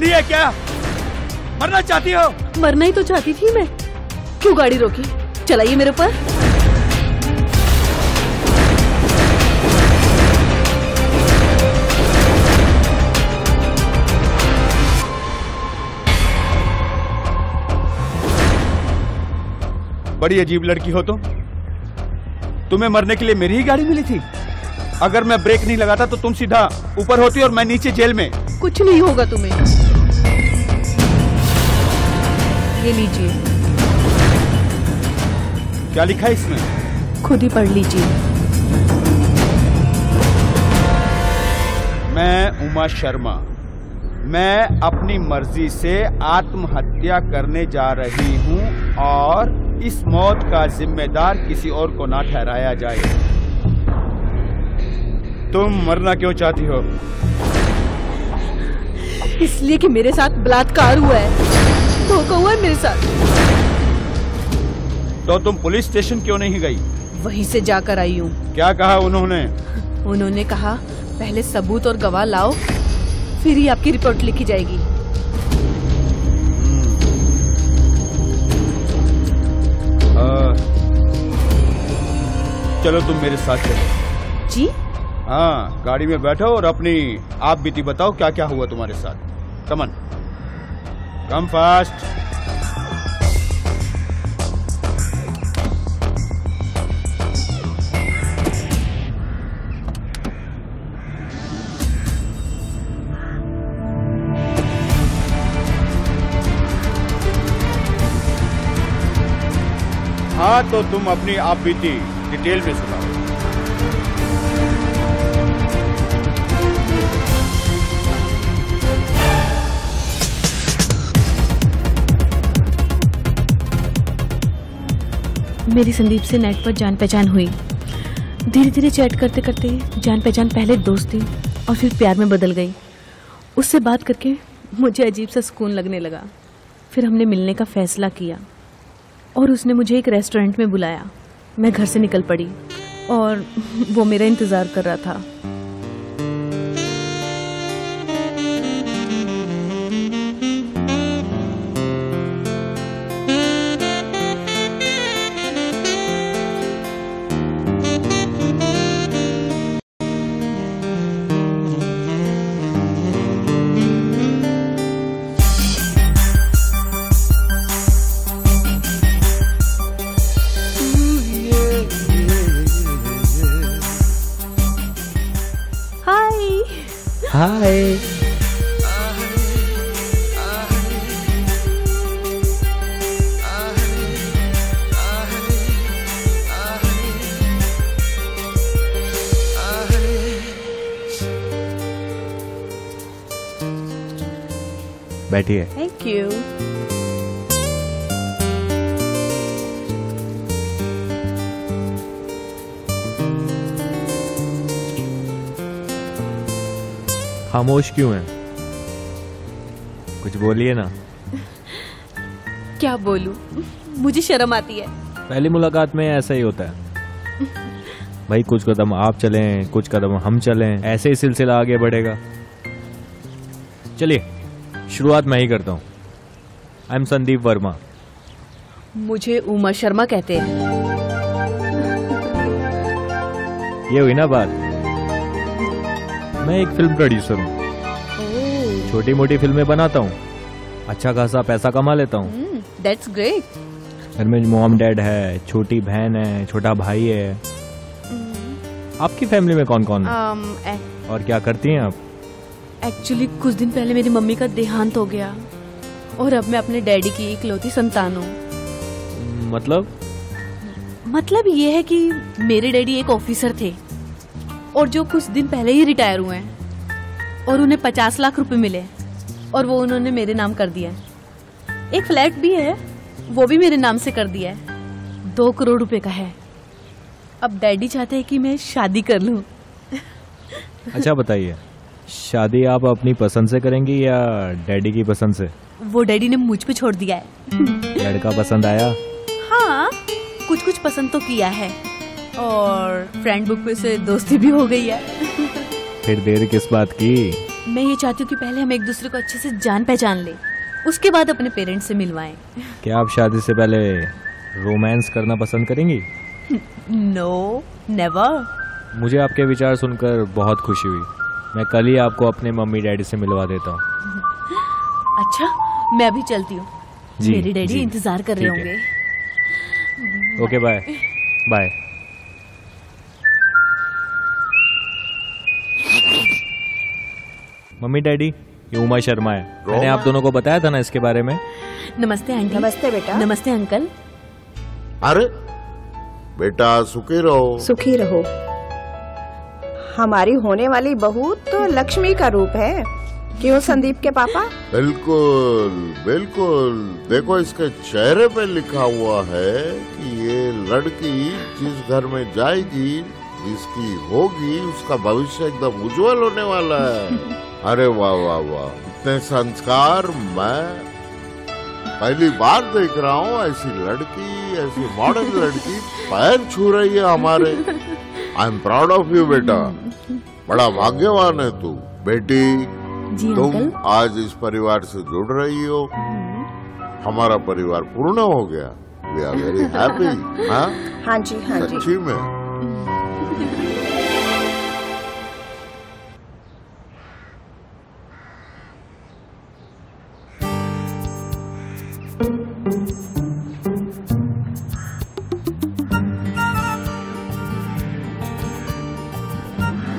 अंधी है क्या? मरना चाहती हो? मरना ही तो चाहती थी मैं। क्यों गाड़ी रोकी? चलाइए मेरे ऊपर। बड़ी अजीब लड़की हो तुम। तुम्हें मरने के लिए मेरी ही गाड़ी मिली थी। अगर मैं ब्रेक नहीं लगाता तो तुम सीधा ऊपर होती और मैं नीचे जेल में। कुछ नहीं होगा तुम्हें। ये लीजिए। क्या लिखा है इसमें? खुद ही पढ़ लीजिए। मैं उमा शर्मा, मैं अपनी मर्जी से आत्महत्या करने जा रही हूं और इस मौत का जिम्मेदार किसी और को ना ठहराया जाए। तुम मरना क्यों चाहती हो? इसलिए कि मेरे साथ बलात्कार हुआ है, धोखा हुआ है मेरे साथ। तो तुम पुलिस स्टेशन क्यों नहीं गई? वहीं से जाकर आई हूँ। क्या कहा उन्होंने? उन्होंने कहा पहले सबूत और गवाह लाओ, फिर ही आपकी रिपोर्ट लिखी जाएगी। चलो तुम मेरे साथ चलो। जी? हाँ, गाड़ी में बैठो और अपनी आप बीती बताओ क्या क्या हुआ तुम्हारे साथ। Come on, come fast. हाँ, तो तुम अपनी आप बीती डिटेल में सुनाओ। मेरी संदीप से नेट पर जान पहचान हुई। धीरे धीरे चैट करते करते जान पहचान पहले दोस्त थी और फिर प्यार में बदल गई। उससे बात करके मुझे अजीब सा सुकून लगने लगा। फिर हमने मिलने का फैसला किया और उसने मुझे एक रेस्टोरेंट में बुलाया। मैं घर से निकल पड़ी और वो मेरा इंतजार कर रहा था। हाय। बैठिए। Thank you. खामोश क्यों है? कुछ बोलिए ना। क्या बोलूं? मुझे शर्म आती है। पहली मुलाकात में ऐसा ही होता है भाई। कुछ कदम आप चलें, कुछ कदम हम चलें, ऐसे ही सिलसिला आगे बढ़ेगा। चलिए शुरुआत मैं ही करता हूँ। आई एम संदीप वर्मा। मुझे उमा शर्मा कहते हैं। ये हुई ना बात। मैं एक फिल्म प्रोड्यूसर हूँ। छोटी मोटी फिल्में बनाता हूँ, अच्छा खासा पैसा कमा लेता हूँ। That's great। घर में मॉम डैड है, छोटी बहन है, छोटा भाई है। आपकी फैमिली में कौन कौन है? और क्या करती हैं आप? एक्चुअली कुछ दिन पहले मेरी मम्मी का देहांत हो गया और अब मैं अपने डैडी की इकलौती संतान हूँ। मतलब ये है कि मेरे डैडी एक ऑफिसर थे और जो कुछ दिन पहले ही रिटायर हुए हैं और उन्हें 50 लाख रुपए मिले और वो उन्होंने मेरे नाम कर दिया। एक फ्लैट भी है, वो भी मेरे नाम से कर दिया है। 2 करोड़ रुपए का है। अब डैडी चाहते हैं कि मैं शादी कर लूं। अच्छा बताइए, शादी आप अपनी पसंद से करेंगी या डैडी की पसंद से? वो डैडी ने मुझ पे छोड़ दिया है। लड़का पसंद आया? हाँ, कुछ पसंद तो किया है और फ्रेंड बुक पे से दोस्ती भी हो गई है। फिर देर किस बात की? मैं ये चाहती हूँ कि पहले हम एक दूसरे को अच्छे से जान पहचान ले, उसके बाद अपने पेरेंट्स से मिलवाएं। क्या आप शादी से पहले रोमांस करना पसंद करेंगी? No, never. मुझे आपके विचार सुनकर बहुत खुशी हुई। मैं कल ही आपको अपने मम्मी डैडी से मिलवा देता हूँ। अच्छा, मैं अभी चलती हूँ, मेरे डैडी जी, इंतजार कर रहे ठीक है। होंगे। Okay, bye bye. Mummy daddy, Uma उमा शर्मा है। मैंने आप दोनों को बताया था ना इसके बारे में। नमस्ते आंटी। नमस्ते बेटा। नमस्ते अंकल। अरे बेटा, सुखी रहो। सुखी रहो। हमारी होने वाली बहू तो लक्ष्मी का रूप है, क्यों संदीप के पापा? बिल्कुल बिल्कुल। देखो, इसके चेहरे पे लिखा हुआ है कि ये लड़की जिस घर में जाएगी, जिसकी होगी, उसका भविष्य एकदम उज्जवल होने वाला है। अरे वाह वाह वाह, इतने संस्कार मैं पहली बार देख रहा हूँ। ऐसी लड़की, ऐसी मॉडर्न लड़की पैर छू रही है हमारे। I am proud of you बेटा, बड़ा भाग्यवान है तू। बेटी, जी तुम अंकल। आज इस परिवार से जुड़ रही हो, हमारा परिवार पूर्ण हो गया। We are very happy. हाँ जी, हाँ जी। सच्ची में।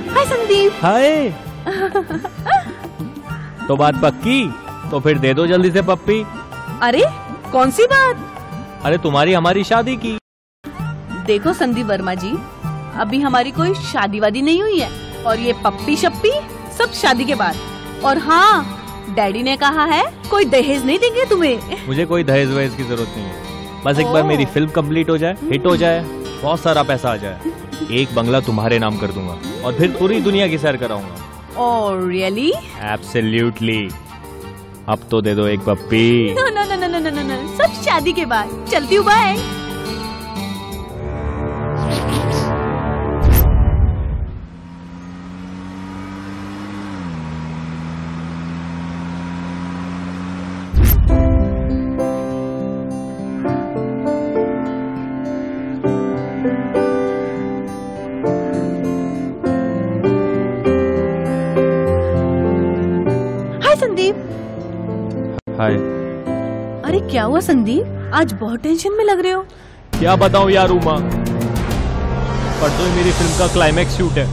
हाय संदीप। हाय। तो बात पक्की? तो फिर दे दो जल्दी से पप्पी। अरे कौन सी बात? अरे तुम्हारी हमारी शादी की। देखो संदीप वर्मा जी, अभी हमारी कोई शादी वादी नहीं हुई है, और ये पप्पी शप्पी सब शादी के बाद। और हाँ, डैडी ने कहा है कोई दहेज नहीं देंगे तुम्हें। मुझे कोई दहेज वहेज की जरूरत नहीं है। बस एक बार मेरी फिल्म कंप्लीट हो जाए, हिट हो जाए, बहुत सारा पैसा आ जाए, एक बंगला तुम्हारे नाम कर दूंगा और फिर पूरी दुनिया की सैर कराऊंगा। Oh really? एब्सोल्युटली। अब तो दे दो एक पप्पी। No no no no no no no, सब शादी के बाद। चलती हूँ, बाय। हाय। अरे क्या हुआ संदीप, आज बहुत टेंशन में लग रहे हो। क्या बताऊं यार उमा, परसों ही मेरी फिल्म का क्लाइमैक्स शूट है।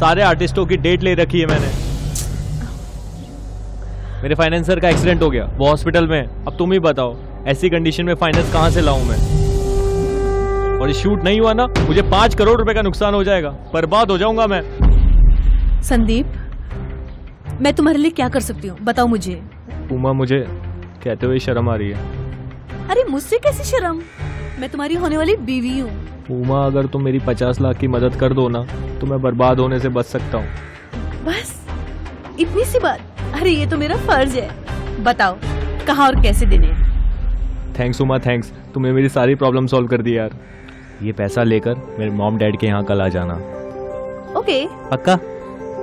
सारे आर्टिस्टों की डेट ले रखी है मैंने। मेरे फाइनेंसर का एक्सीडेंट हो गया, वो हॉस्पिटल में। अब तुम ही बताओ, ऐसी कंडीशन में फाइनेंस कहां से लाऊं मैं? और शूट नहीं हुआ ना, मुझे 5 करोड़ रुपए का नुकसान हो जाएगा, बर्बाद हो जाऊंगा मैं। संदीप, मैं तुम्हारे लिए क्या कर सकती हूँ, बताओ मुझे। उमा, मुझे कहते हुए शर्म आ रही है। अरे मुझसे कैसी शर्म, मैं तुम्हारी होने वाली बीवी हूँ। उमा, अगर तुम मेरी 50 लाख की मदद कर दो ना, तो मैं बर्बाद होने से बच सकता हूँ। बस इतनी सी बात? अरे ये तो मेरा फर्ज है। बताओ कहाँ और कैसे देने हैं। Thanks Uma, thanks. तुमने मेरी सारी प्रॉब्लम सॉल्व कर दी यार। ये पैसा लेकर मेरे मॉम डैड के यहाँ कल आ जाना। ओके। पक्का?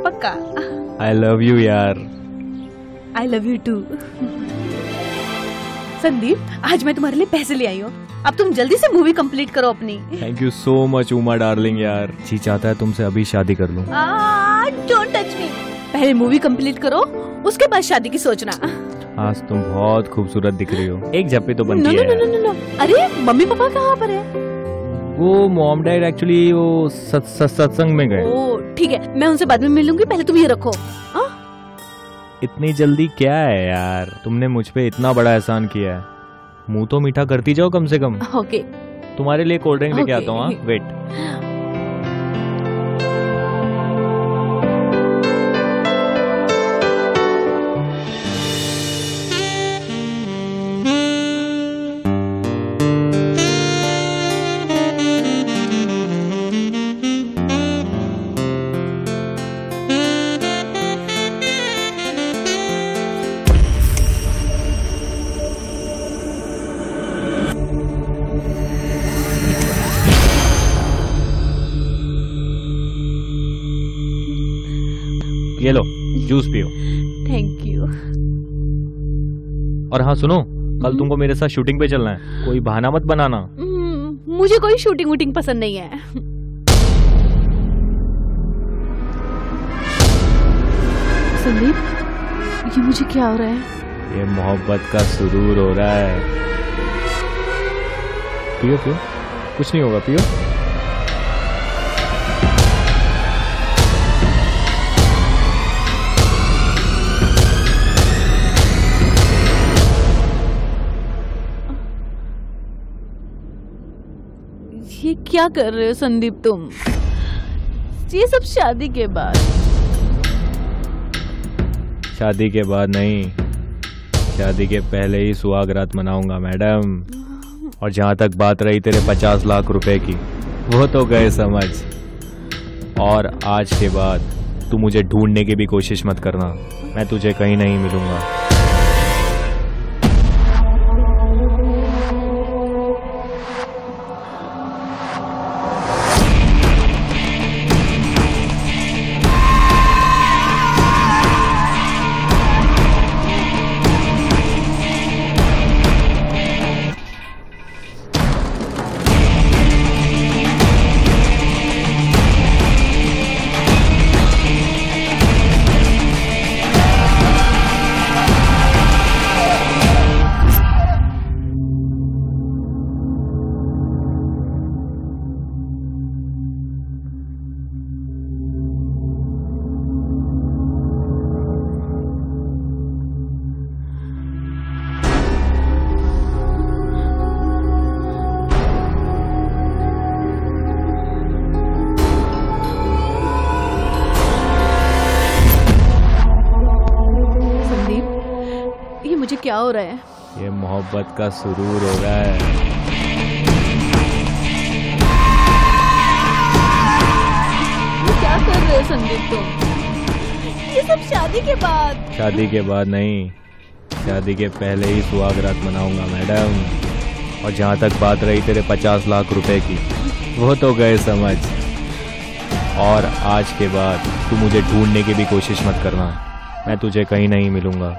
पक्का। आई लव यू यार। I love you too. Sandeep, आज मैं तुम्हारे लिए पैसे ले आई हूँ, अब तुम जल्दी से मूवी कंप्लीट करो अपनी। Thank you so much Uma darling यार। जी चाहता है तुमसे अभी शादी कर लूं। Don't touch me. पहले मूवी कंप्लीट करो, उसके बाद शादी की सोचना। आज तुम बहुत खूबसूरत दिख रही हो, एक झप्पी तो नो बनती नो है। No no no. अरे मम्मी पापा कहाँ पर है? वो मॉम डैड एक्चुअली वो सत्संग में गए। ओ ठीक है, मैं उनसे बाद में मिलूंगी, पहले तुम ये रखो। इतनी जल्दी क्या है यार, तुमने मुझ पे इतना बड़ा एहसान किया है, मुंह तो मीठा करती जाओ कम से कम। ओके। तुम्हारे लिए कोल्ड ड्रिंक लेके Okay. आता हूँ। हाँ, वेट। ये लो जूस पियो। Thank you. और हाँ सुनो, कल तुमको मेरे साथ शूटिंग पे चलना है, कोई बहाना मत बनाना। मुझे कोई शूटिंग वूटिंग पसंद नहीं है। संदीप, ये मुझे क्या हो रहा है? ये मोहब्बत का सुरूर हो रहा है। पियो पियो, कुछ नहीं होगा, पियो। ये क्या कर रहे हो संदीप तुम? ये सब शादी के बाद। शादी के बाद नहीं, शादी के पहले ही सुहाग रात मनाऊंगा मैडम। और जहां तक बात रही तेरे 50 लाख रुपए की, वो तो गए समझ। और आज के बाद तू मुझे ढूंढने की भी कोशिश मत करना, मैं तुझे कहीं नहीं मिलूंगा। मुझे क्या हो रहा है? ये मोहब्बत का सुरूर हो रहा है। ये क्या कर रहे हो संदीप तुम? ये सब शादी के बाद। शादी के बाद नहीं, शादी के पहले ही सुहाग रात मनाऊंगा मैडम। और जहाँ तक बात रही तेरे 50 लाख रुपए की, वो तो गए समझ। और आज के बाद तू मुझे ढूंढने की भी कोशिश मत करना, मैं तुझे कहीं नहीं मिलूंगा।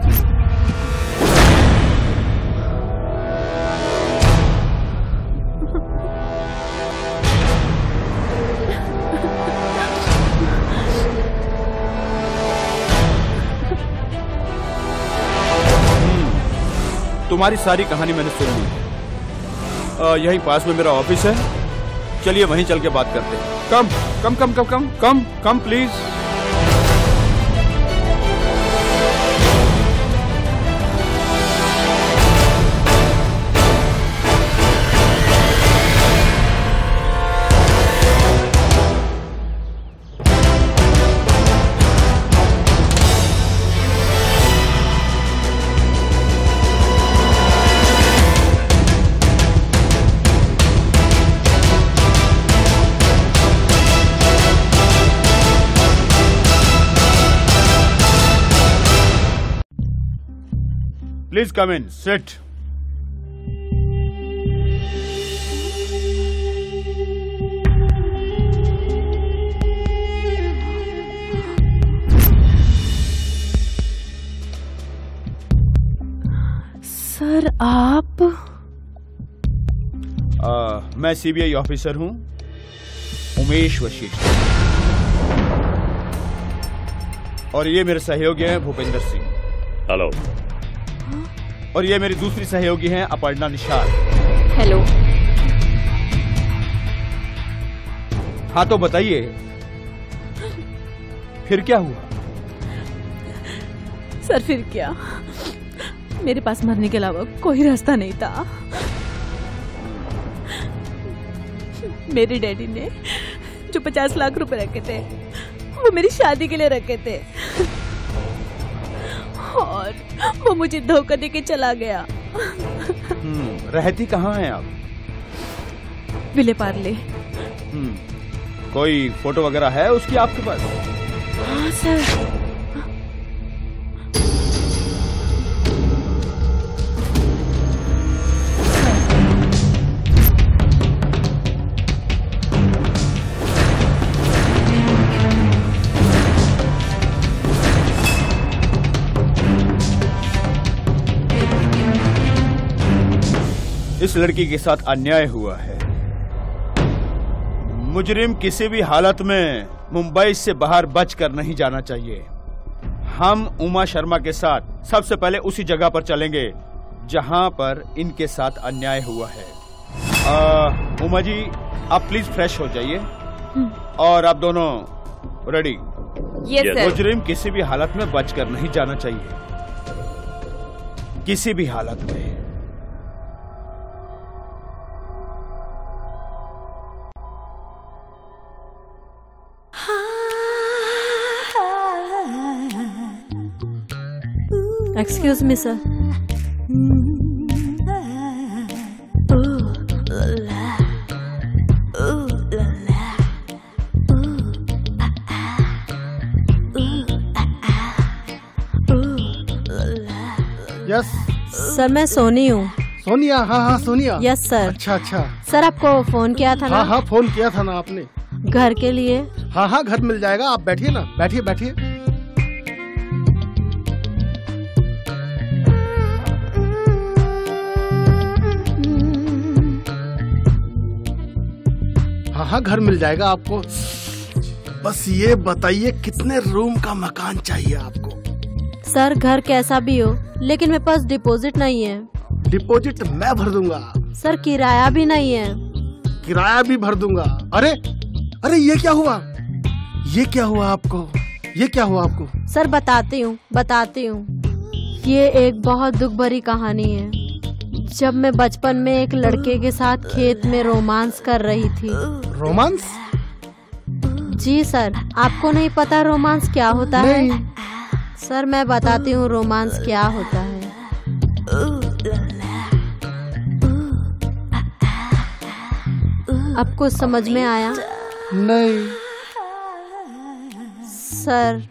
तुम्हारी सारी कहानी मैंने सुन ली। यहीं पास में मेरा ऑफिस है, चलिए वहीं चल के बात करते हैं। Come come come come come come come please. Please come in. Sit. Sir आप? मैं सीबीआई ऑफिसर हूं, उमेश वशिष्ठ। और ये मेरे सहयोगी हैं भूपेंद्र सिंह। हेलो। और ये मेरी दूसरी सहयोगी हैं अपर्णा निषाद। हेलो। हाँ तो बताइए, फिर क्या हुआ? सर फिर क्या, मेरे पास मरने के अलावा कोई रास्ता नहीं था। मेरे डैडी ने जो 50 लाख रुपए रखे थे, वो मेरी शादी के लिए रखे थे, और वो मुझे धोखा देके चला गया। रहती कहाँ हैं आप? विले पार्ले। कोई फोटो वगैरह है उसकी आपके पास? हाँ सर। इस लड़की के साथ अन्याय हुआ है। मुजरिम किसी भी हालत में मुंबई से बाहर बचकर नहीं जाना चाहिए। हम उमा शर्मा के साथ सबसे पहले उसी जगह पर चलेंगे जहां पर इनके साथ अन्याय हुआ है। उमा जी, आप प्लीज फ्रेश हो जाइए और आप दोनों रेडी। Yes sir. मुजरिम किसी भी हालत में बचकर नहीं जाना चाहिए, किसी भी हालत में। Excuse me sir. Yes sir मैं सोनी हूँ। सोनिया, हाँ हाँ सोनिया। Yes sir. अच्छा अच्छा। सर आपको फोन किया था ना? हाँ हाँ फोन किया था ना आपने। घर के लिए? हाँ हाँ घर मिल जाएगा, आप बैठिए ना, बैठिए बैठिए। हाँ हाँ घर मिल जाएगा आपको। बस ये बताइए कितने रूम का मकान चाहिए आपको? सर घर कैसा भी हो, लेकिन मेरे पास डिपॉजिट नहीं है। डिपॉजिट मैं भर दूंगा। सर किराया भी नहीं है। किराया भी भर दूंगा। अरे अरे ये क्या हुआ, ये क्या हुआ आपको, ये क्या हुआ आपको? सर बताती हूँ। ये एक बहुत दुख भरी कहानी है। जब मैं बचपन में एक लड़के के साथ खेत में रोमांस कर रही थी। रोमांस? जी सर, आपको नहीं पता रोमांस क्या होता नहीं। है? सर मैं बताती हूँ रोमांस क्या होता है। आपको समझ में आया? नहीं सर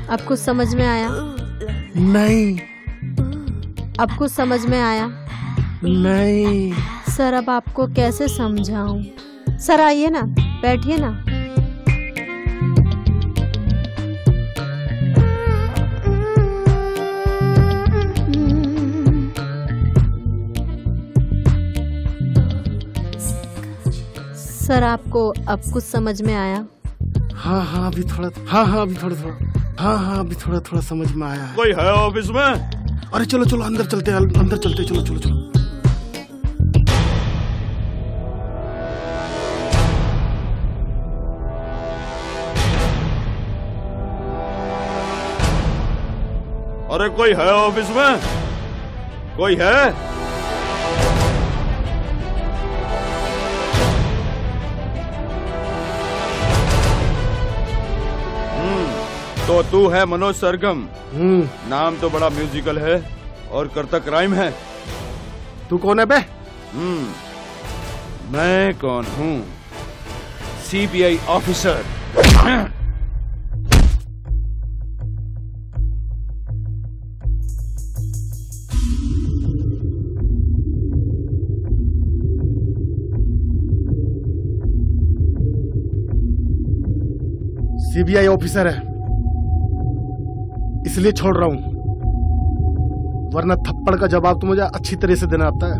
आपको समझ में आया? नहीं आपको समझ में आया? नहीं। सर अब आपको कैसे समझाऊं? सर आइए ना, बैठिए ना। सर आपको अब कुछ समझ में आया? हाँ हाँ अभी थोड़ा, हाँ हाँ अभी थोड़ा थोड़ा, हाँ हाँ अभी थोड़ा थोड़ा समझ में आया है। कोई है ऑफिस में? अरे चलो चलो अंदर चलते हैं, अंदर चलते हैं, चलो चलो चलो। अरे कोई है ऑफिस में? कोई है? तो तू है मनोज सरगम। नाम तो बड़ा म्यूजिकल है और करता क्राइम है। तू कौन है बे? मैं कौन हूँ? CBI officer. सीबीआई ऑफिसर है इसलिए छोड़ रहा हूँ, वरना थप्पड़ का जवाब तो मुझे अच्छी तरह से देना आता है।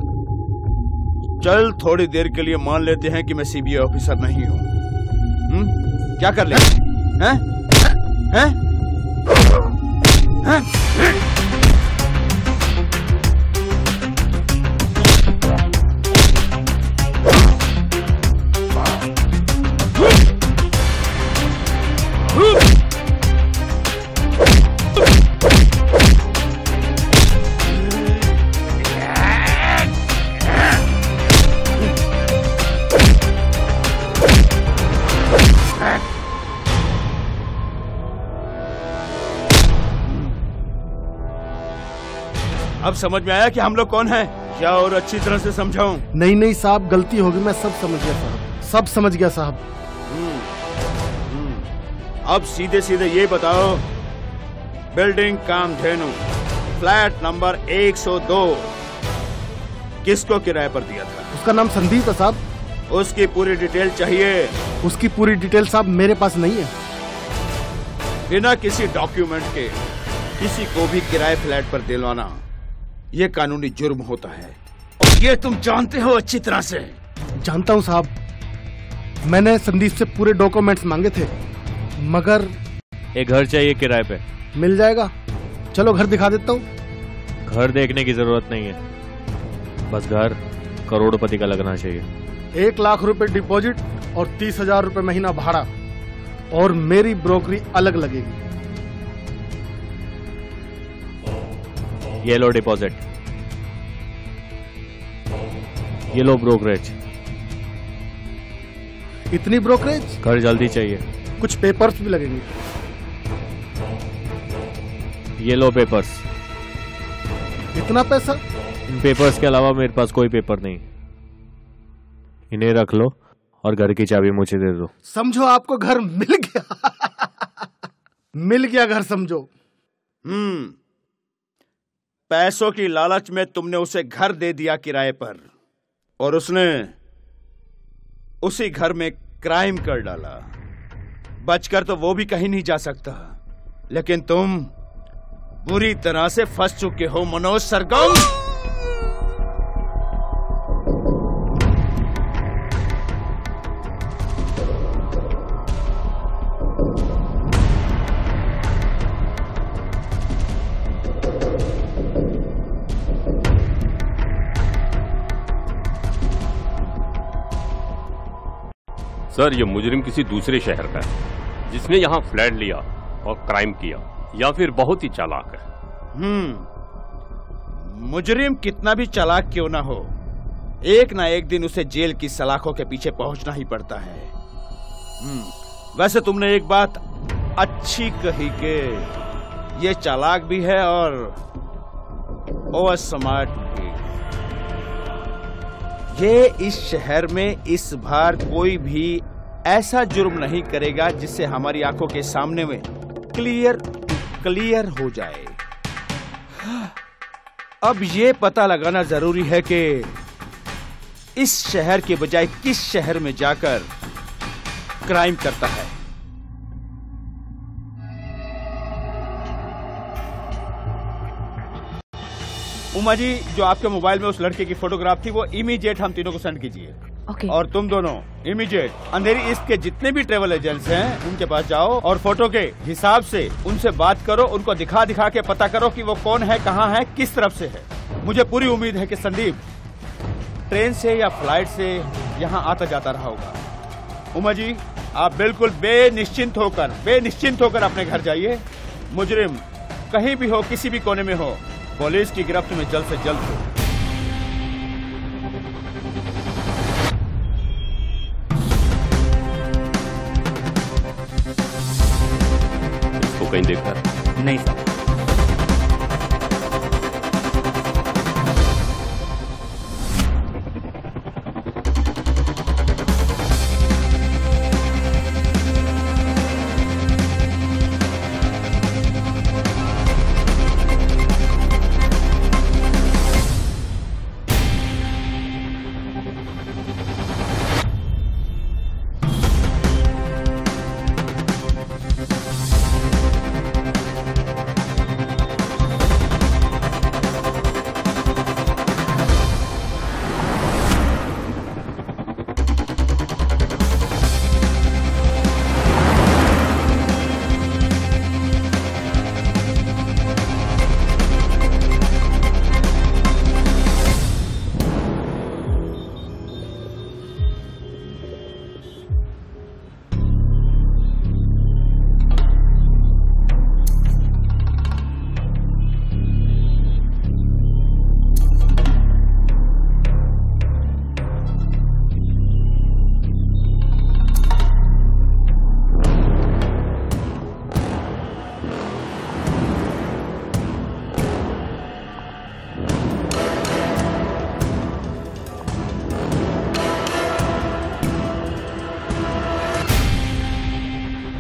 चल थोड़ी देर के लिए मान लेते हैं कि मैं सीबीआई ऑफिसर नहीं हूँ। क्या कर ले? हैं? हैं? हैं? अब समझ में आया कि हम लोग कौन हैं? क्या और अच्छी तरह से समझाऊं? नहीं नहीं साहब गलती होगी, मैं सब समझ गया साहब, सब समझ गया साहब। अब सीधे सीधे ये बताओ, बिल्डिंग कामधेनु, फ्लैट नंबर 102, किसको किराए पर दिया था? उसका नाम संदीप है साहब। उसकी पूरी डिटेल चाहिए। उसकी पूरी डिटेल साहब मेरे पास नहीं है। बिना किसी डॉक्यूमेंट के किसी को भी किराए फ्लैट पर दिलवाना ये कानूनी जुर्म होता है और ये तुम जानते हो अच्छी तरह से। जानता हूँ साहब, मैंने संदीप से पूरे डॉक्यूमेंट्स मांगे थे, मगर एक घर चाहिए किराए पे। मिल जाएगा। चलो घर दिखा देता हूँ। घर देखने की जरूरत नहीं है, बस घर करोड़पति का लगना चाहिए। 1 लाख रुपए डिपॉजिट और 30,000 रुपए महीना भाड़ा, और मेरी ब्रोकरी अलग लगेगी। ये लो डिपॉजिट, ये लो ब्रोकरेज। इतनी ब्रोकरेज? घर जल्दी चाहिए। कुछ पेपर्स भी लगेंगे। ये लो पेपर्स। इतना पैसा? इन पेपर्स के अलावा मेरे पास कोई पेपर नहीं। इन्हें रख लो और घर की चाबी मुझे दे दो। समझो आपको घर मिल गया। मिल गया घर समझो। पैसों की लालच में तुमने उसे घर दे दिया किराए पर और उसने उसी घर में क्राइम कर डाला। बचकर तो वो भी कहीं नहीं जा सकता, लेकिन तुम बुरी तरह से फंस चुके हो मनोज सरगम। सर, ये मुजरिम किसी दूसरे शहर का है जिसने यहाँ फ्लैट लिया और क्राइम किया, या फिर बहुत ही चालाक है। मुजरिम कितना भी चालाक क्यों ना हो, एक ना एक दिन उसे जेल की सलाखों के पीछे पहुंचना ही पड़ता है। वैसे तुमने एक बात अच्छी कही कि ये चालाक भी है और ओवर स्मार्ट भी। ये इस शहर में इस बार कोई भी ऐसा जुर्म नहीं करेगा जिससे हमारी आंखों के सामने में क्लियर हो जाए। अब ये पता लगाना जरूरी है कि इस शहर के बजाय किस शहर में जाकर क्राइम करता है। उमा जी, जो आपके मोबाइल में उस लड़के की फोटोग्राफ थी वो इमीडिएट हम तीनों को सेंड कीजिए। ओके। और तुम दोनों इमीडिएट अंधेरी ईस्ट के जितने भी ट्रेवल एजेंट्स हैं उनके पास जाओ और फोटो के हिसाब से उनसे बात करो, उनको दिखा के पता करो कि वो कौन है, कहाँ है, किस तरफ से है। मुझे पूरी उम्मीद है कि संदीप ट्रेन से या फ्लाइट से यहाँ आता जाता रहा होगा। उमा जी, आप बिल्कुल बेनिश्चिंत होकर अपने घर जाइए। मुजरिम कहीं भी हो, किसी भी कोने में हो, पुलिस की गिरफ्त में जल्द से जल्द हो। इसको कहीं देखा? नहीं सर।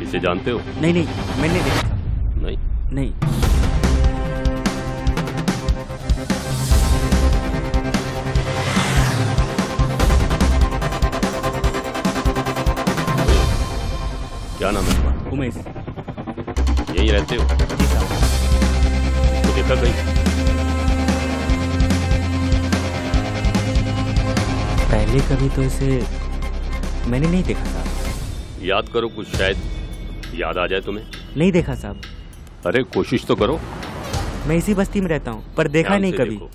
इसे जानते हो? नहीं, मैंने देखा। नहीं। क्या नाम है तुम्हारा? उमेश। यहीं रहते हो? जी साहब। तो देखा कहीं? पहले कभी तो इसे मैंने नहीं देखा साहब। याद करो, कुछ शायद याद आ जाए तुम्हें। नहीं देखा साहब। अरे कोशिश तो करो। मैं इसी बस्ती में रहता हूँ, पर देखा ध्यान नहीं से कभी। देखो।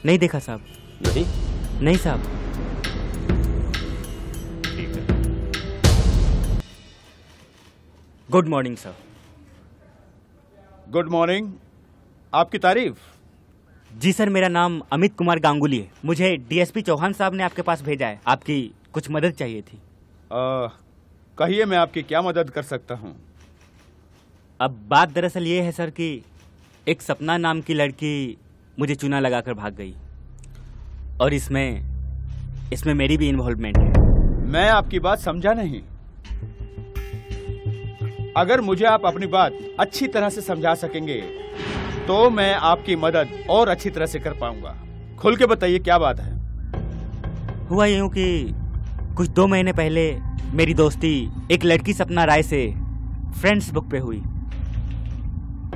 नहीं देखा साहब। नहीं? नहीं साहब। ठीक है। Good morning sir. Good morning. आपकी तारीफ? जी सर, मेरा नाम अमित कुमार गांगुली है। मुझे डीएसपी चौहान साहब ने आपके पास भेजा है। आपकी कुछ मदद चाहिए थी। कहिए, मैं आपकी क्या मदद कर सकता हूँ? अब बात दरअसल ये है सर कि एक सपना नाम की लड़की मुझे चूना लगाकर भाग गई, और इसमें मेरी भी इन्वॉल्वमेंट है। मैं आपकी बात समझा नहीं। अगर मुझे आप अपनी बात अच्छी तरह से समझा सकेंगे तो मैं आपकी मदद और अच्छी तरह से कर पाऊंगा। खुल के बताइए, क्या बात है? हुआ यूं कि कुछ 2 महीने पहले मेरी दोस्ती एक लड़की सपना राय से फ्रेंड्स बुक पे हुई।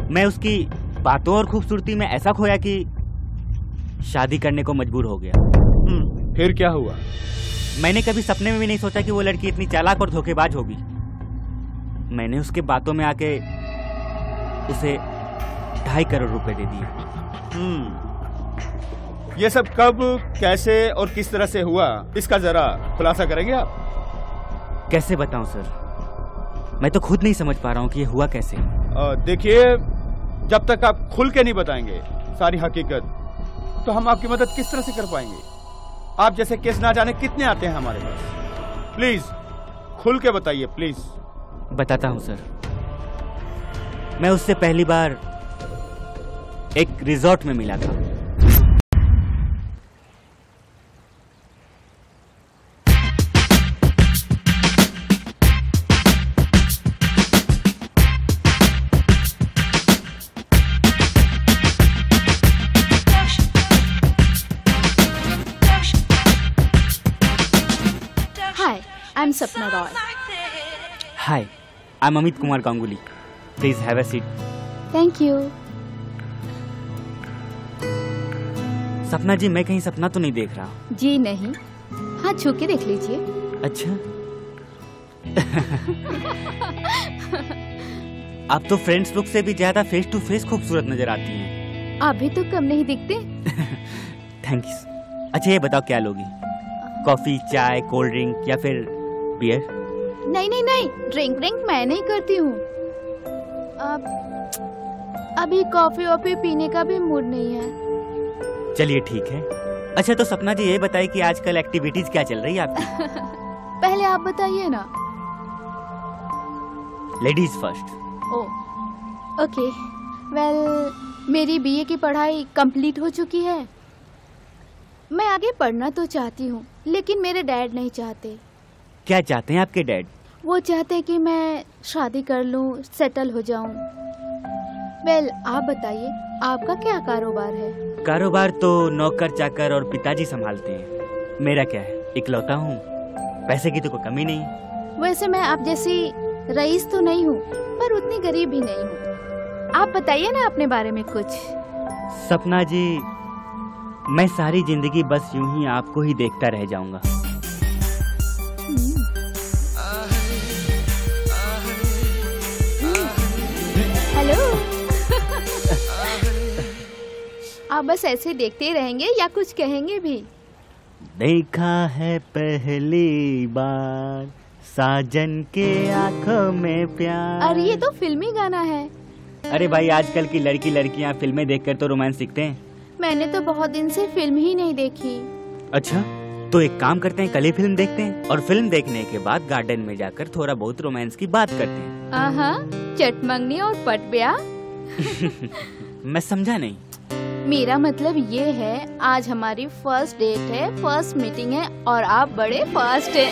मैं उसकी बातों और खूबसूरती में ऐसा खोया कि शादी करने को मजबूर हो गया। फिर क्या हुआ? मैंने कभी सपने में भी नहीं सोचा कि वो लड़की इतनी चालाक और धोखेबाज होगी। मैंने उसके बातों में आके उसे 2.5 करोड़ रुपए दे दिए। ये सब कब, कैसे और किस तरह से हुआ, इसका जरा खुलासा करेंगे आप? कैसे बताऊं सर, मैं तो खुद नहीं समझ पा रहा हूं कि ये हुआ कैसे। देखिए, जब तक आप खुल के नहीं बताएंगे सारी हकीकत, तो हम आपकी मदद किस तरह से कर पाएंगे? आप जैसे केस ना जाने कितने आते हैं हमारे पास। प्लीज खुल के बताइए, प्लीज। बताता हूं सर। मैं उससे पहली बार एक रिजॉर्ट में मिला था। I'm Sapna Roy. Hi, I'm Amit Kumar Ganguly. Please have a seat. Thank you. सपना जी, मैं कहीं सपना तो नहीं देख रहा? जी नहीं। हाँ, छू के देख लीजिए। अच्छा। आप तो फ्रेंड्स लुक से भी ज्यादा फेस टू फेस खूबसूरत नजर आती हैं। आप भी तो कम नहीं दिखते। Thank you. अच्छा ये बताओ, क्या लोगी? कॉफी, चाय, कोल्ड ड्रिंक या फिर बियर? नहीं नहीं नहीं, ड्रिंक मैं नहीं करती हूँ। अभी कॉफी वॉफी पीने का भी मूड नहीं है। चलिए ठीक है। अच्छा तो सपना जी, ये बताइए कि आजकल एक्टिविटीज क्या चल रही है आपकी? पहले आप बताइए ना। Ladies first. ओके। वेल, मेरी बीए की पढ़ाई कंप्लीट हो चुकी है। मैं आगे पढ़ना तो चाहती हूँ, लेकिन मेरे डैड नहीं चाहते। क्या चाहते हैं आपके डैड? वो चाहते कि मैं शादी कर लूँ, सेटल हो जाऊँ। वेल, आप बताइए, आपका क्या कारोबार है? कारोबार तो नौकर चाकर और पिताजी संभालते हैं। मेरा क्या है, इकलौता हूँ, पैसे की तो कोई कमी नहीं। वैसे मैं आप जैसी रईस तो नहीं हूँ, पर उतनी गरीब भी नहीं हूँ। आप बताइए ना अपने बारे में कुछ। सपना जी, मैं सारी जिंदगी बस यूं ही आपको ही देखता रह जाऊंगा। हेलो। आप बस ऐसे देखते ही रहेंगे या कुछ कहेंगे भी? देखा है पहली बार साजन के आंखों में प्यार। अरे ये तो फिल्मी गाना है। अरे भाई, आजकल की लड़कियां फिल्में देखकर तो रोमांस सीखते हैं। मैंने तो बहुत दिन से फिल्म ही नहीं देखी। अच्छा, तो एक काम करते हैं, कल ही फिल्म देखते हैं और फिल्म देखने के बाद गार्डन में जाकर थोड़ा बहुत रोमांस की बात करते हैं। आहा, चटमंगनी और पट ब्याह। मैं समझा नहीं। मेरा मतलब ये है, आज हमारी फर्स्ट डेट है, फर्स्ट मीटिंग है और आप बड़े फास्ट हैं।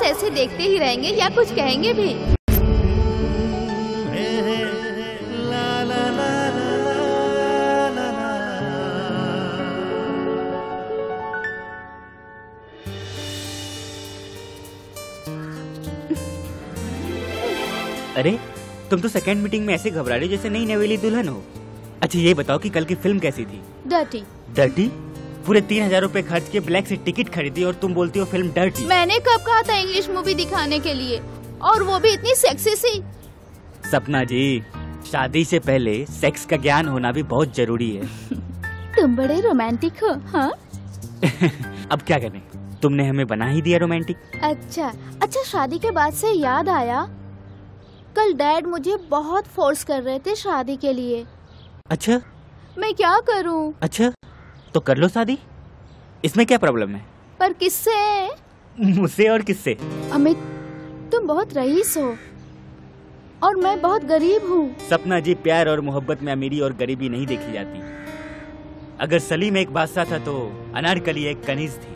ऐसे देखते ही रहेंगे या कुछ कहेंगे भी? अरे तुम तो सेकंड मीटिंग में ऐसे घबरा रही जैसे नई नवेली दुल्हन हो। अच्छा ये बताओ कि कल की फिल्म कैसी थी? डर्टी। डर्टी? पूरे 3000 रूपए खर्च के ब्लैक से टिकट खरीदी और तुम बोलती हो फिल्म डर्टी। मैंने कब कहा था इंग्लिश मूवी दिखाने के लिए, और वो भी इतनी सेक्सी सी। सपना जी, शादी से पहले सेक्स का ज्ञान होना भी बहुत जरूरी है। तुम बड़े रोमांटिक हो। हाँ? अब क्या करें, तुमने हमें बना ही दिया रोमांटिक। अच्छा शादी के बाद से याद आया, कल डैड मुझे बहुत फोर्स कर रहे थे शादी के लिए। अच्छा मैं क्या करूं? अच्छा तो कर लो शादी, इसमें क्या प्रॉब्लम है? पर किससे? मुझसे और किससे? अमित, तुम बहुत रईस हो और मैं बहुत गरीब हूँ। सपना जी, प्यार और मोहब्बत में अमीरी और गरीबी नहीं देखी जाती। अगर सलीम एक बादशाह था तो अनारकली एक कनीज थी।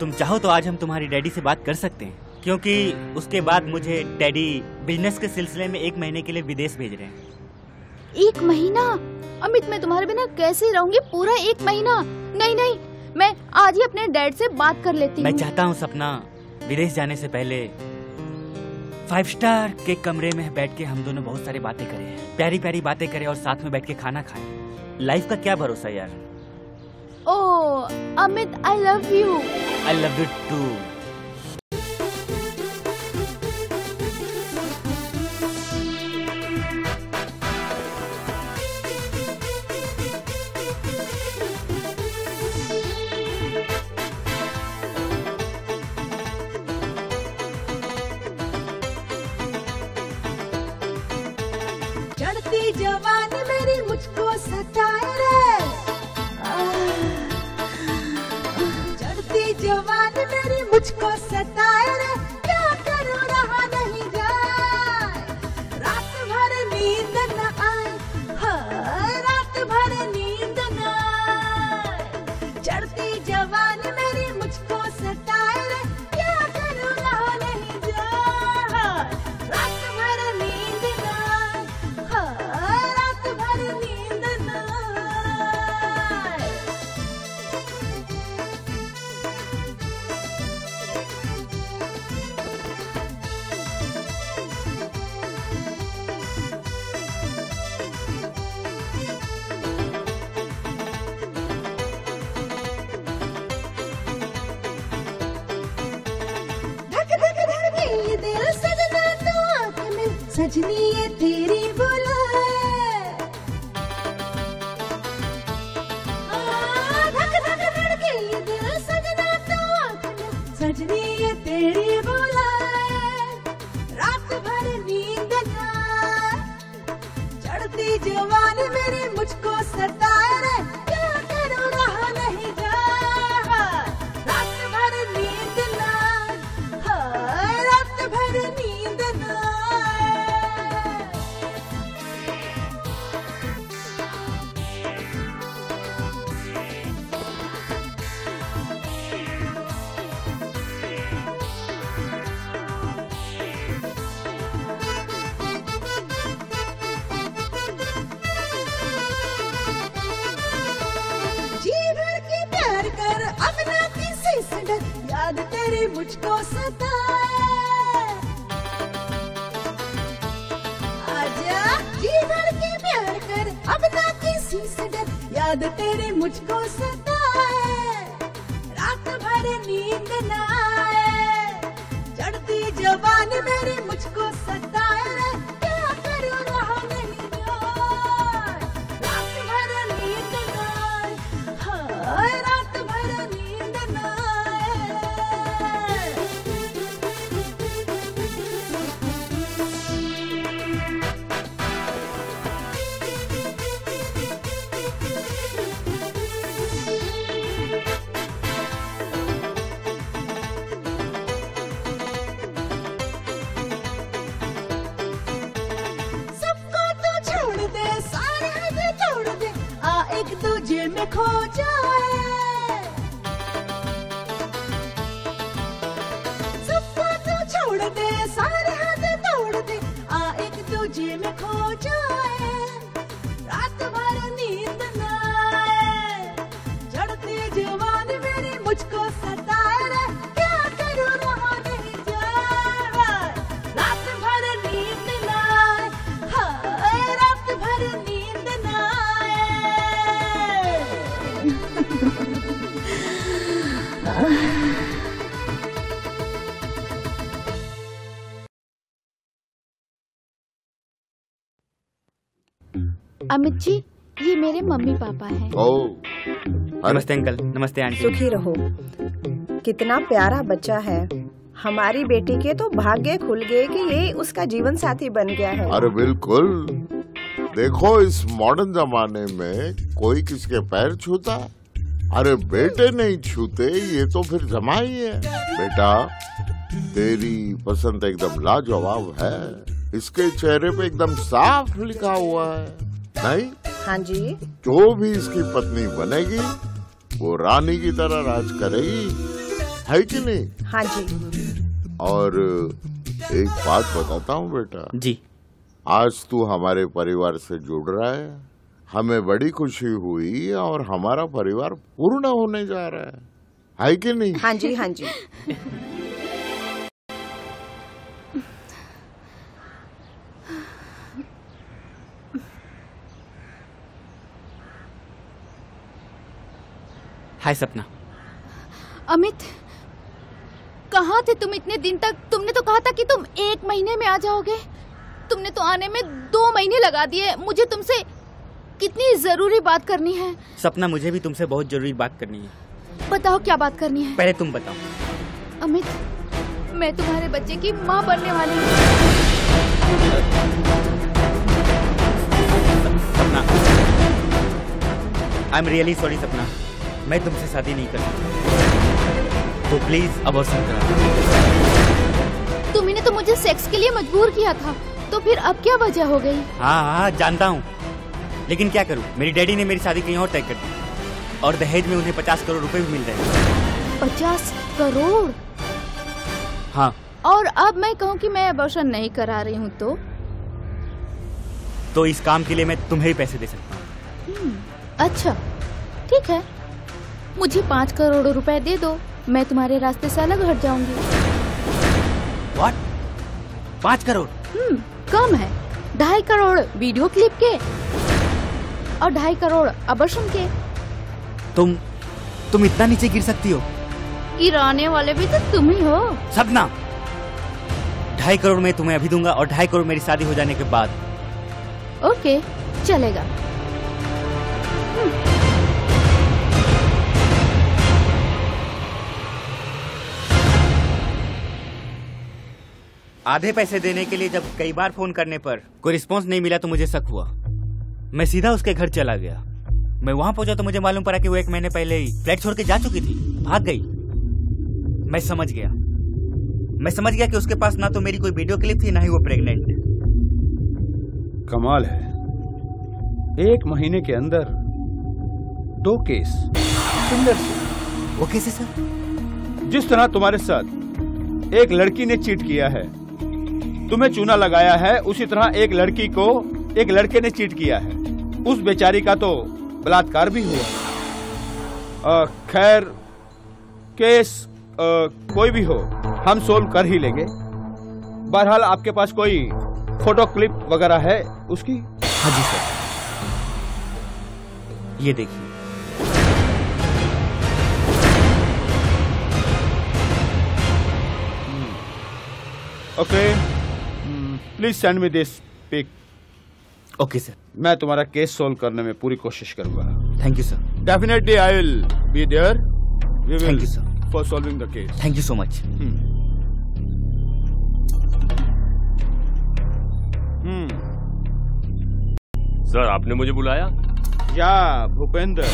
तुम चाहो तो आज हम तुम्हारी डैडी से बात कर सकते हैं, क्योंकि उसके बाद मुझे डैडी बिजनेस के सिलसिले में 1 महीने के लिए विदेश भेज रहे हैं। 1 महीना? अमित, मैं तुम्हारे बिना कैसे रहूंगी पूरा 1 महीना? नहीं, मैं आज ही अपने डैड से बात कर लेती हूँ। मैं चाहता हूँ सपना, विदेश जाने से पहले 5 स्टार के कमरे में बैठ के हम दोनों बहुत सारी बातें करें, प्यारी प्यारी बातें करें और साथ में बैठ के खाना खाएं। लाइफ का क्या भरोसा यार। Oh Amit, I love you. I love you too. चढ़ती जवानी मेरी मुझको सताए रे, चढ़ती जवानी मेरी मुझको सताए रे, क्या करूं रहा नहीं जाए, रात भर नींद न आए, हाँ, रात भर नींद न आए, चढ़ती जवानी मेरी मुझको सताए रे, क्या करूं रहा नहीं जाए, रात भर नींद न आए, हाँ, रात भर नींद न आए। धक धक धड़के ये दिल सजना तो आँख में सजनी ये तेरी बुलाए, धक धक धड़के ये दिल सजना तो आँख में सजनी ये तेरी बुलाए, रात भर नींद न आए, चढ़ती जवानी मेरी मुझको सताए रे, क्या करूं रहा नहीं जाए, रात भर नींद न आए, हाँ, रात भर नींद न आए। जी भर के प्यार कर, अब ना किसी से डर, याद तेरी मुझको सताए, आजा जी भर के प्यार कर, अब ना किसी से डर, याद तेरी मुझको सताए, रात भर नींद न आए, चढ़ती जवानी मेरी मुझको सताए रे, क्या करूं रहा नहीं जाए, रात भर नींद न आए, हाँ, रात भर नींद न आए। सबको तो छोड़ दे, सारे हद तोड़ दे, आ एक दूजे में खो जाए, सबको ये सारे हाथ तोड़ दे, आ एक दूजे में खो जाए, रात भर नींद न आए, चढ़ती जवानी मेरी मुझको सताए रे, क्या करूं रहा नहीं जाए, रात भर नींद न आए, हाय रात भर नींद न आए। अमित जी, ये मेरे मम्मी पापा हैं। नमस्ते अंकल। नमस्ते आंटी। सुखी रहो। कितना प्यारा बच्चा है। हमारी बेटी के तो भाग्य खुल गए कि ये उसका जीवन साथी बन गया है। अरे बिल्कुल। देखो इस मॉडर्न जमाने में कोई किसके पैर छूता? अरे बेटे नहीं छूते, ये तो फिर जमाई है। बेटा तेरी पसंद एकदम लाजवाब है, इसके चेहरे पे एकदम साफ लिखा हुआ है। नहीं? हाँ जी। जो भी इसकी पत्नी बनेगी वो रानी की तरह राज करेगी, है कि नहीं? हाँ जी। और एक बात बताता हूँ बेटा जी। आज तू हमारे परिवार से जुड़ रहा है, हमें बड़ी खुशी हुई और हमारा परिवार पूर्ण होने जा रहा है कि नहीं? हाँ जी, हाँ जी। हाय सपना। अमित, कहाँ थे तुम इतने दिन तक? तुमने तो कहा था कि तुम 1 महीने में आ जाओगे। तुमने तो आने में 2 महीने लगा दिए। मुझे तुमसे कितनी जरूरी बात करनी है। सपना, मुझे भी तुमसे बहुत जरूरी बात करनी है। बताओ क्या बात करनी है। पहले तुम बताओ। अमित, मैं तुम्हारे बच्चे की माँ बनने वाली हूँ। सपना, आई एम रियली सॉरी सपना, मैं तुमसे शादी नहीं करती, तो प्लीज अबॉर्शन करा। तुमने तो मुझे सेक्स के लिए मजबूर किया था, तो फिर अब क्या वजह हो गई? हाँ जानता हूँ, लेकिन क्या करूँ, मेरी डैडी ने मेरी शादी कहीं और तय कर दी और दहेज में उन्हें 50 करोड़ रुपए भी मिल रहे हैं। 50 करोड़? हाँ। और अब मैं कहूँ कि मैं अबॉर्शन नहीं करा रही हूँ तो इस काम के लिए मैं तुम्हें ही पैसे दे सकता हूँ। अच्छा ठीक है, मुझे 5 करोड़ रुपए दे दो, मैं तुम्हारे रास्ते से अलग हट जाऊंगी। What? 5 करोड़? कम है। 2.5 करोड़ वीडियो क्लिप के और 2.5 करोड़ अबॉर्शन के। तुम इतना नीचे गिर सकती हो? गिराने वाले भी तो तुम ही हो। सपना, 2.5 करोड़ मैं तुम्हें अभी दूंगा और 2.5 करोड़ मेरी शादी हो जाने के बाद। ओके, चलेगा। आधे पैसे देने के लिए जब कई बार फोन करने पर कोई रिस्पांस नहीं मिला तो मुझे शक हुआ। मैं सीधा उसके घर चला गया। मैं वहां पहुंचा तो मुझे मालूम पड़ा कि वो 1 महीने पहले ही फ्लैट छोड़ के जा चुकी थी, भाग गई। मैं समझ गया कि उसके पास ना तो मेरी कोई वीडियो क्लिप थी, ना ही वो प्रेग्नेंट। कमाल है, 1 महीने के अंदर 2 केस। सुंदर से। वो कैसे सर? जिस तरह तुम्हारे साथ एक लड़की ने चीट किया है, तुम्हें चूना लगाया है, उसी तरह एक लड़की को एक लड़के ने चीट किया है। उस बेचारी का तो बलात्कार भी हुआ। खैर, केस कोई भी हो, हम सोल्व कर ही लेंगे। बहरहाल आपके पास कोई फोटो क्लिप वगैरह है उसकी? हाँ जी सर, ये देखिए। Okay, please send me this pic. Okay sir. मैं तुम्हारा केस सोल्व करने में पूरी कोशिश करूंगा। Thank you sir. Definitely I will be there. Thank you sir for solving the case. Thank you so much. Sir, आपने मुझे बुलाया? या भूपेंद्र,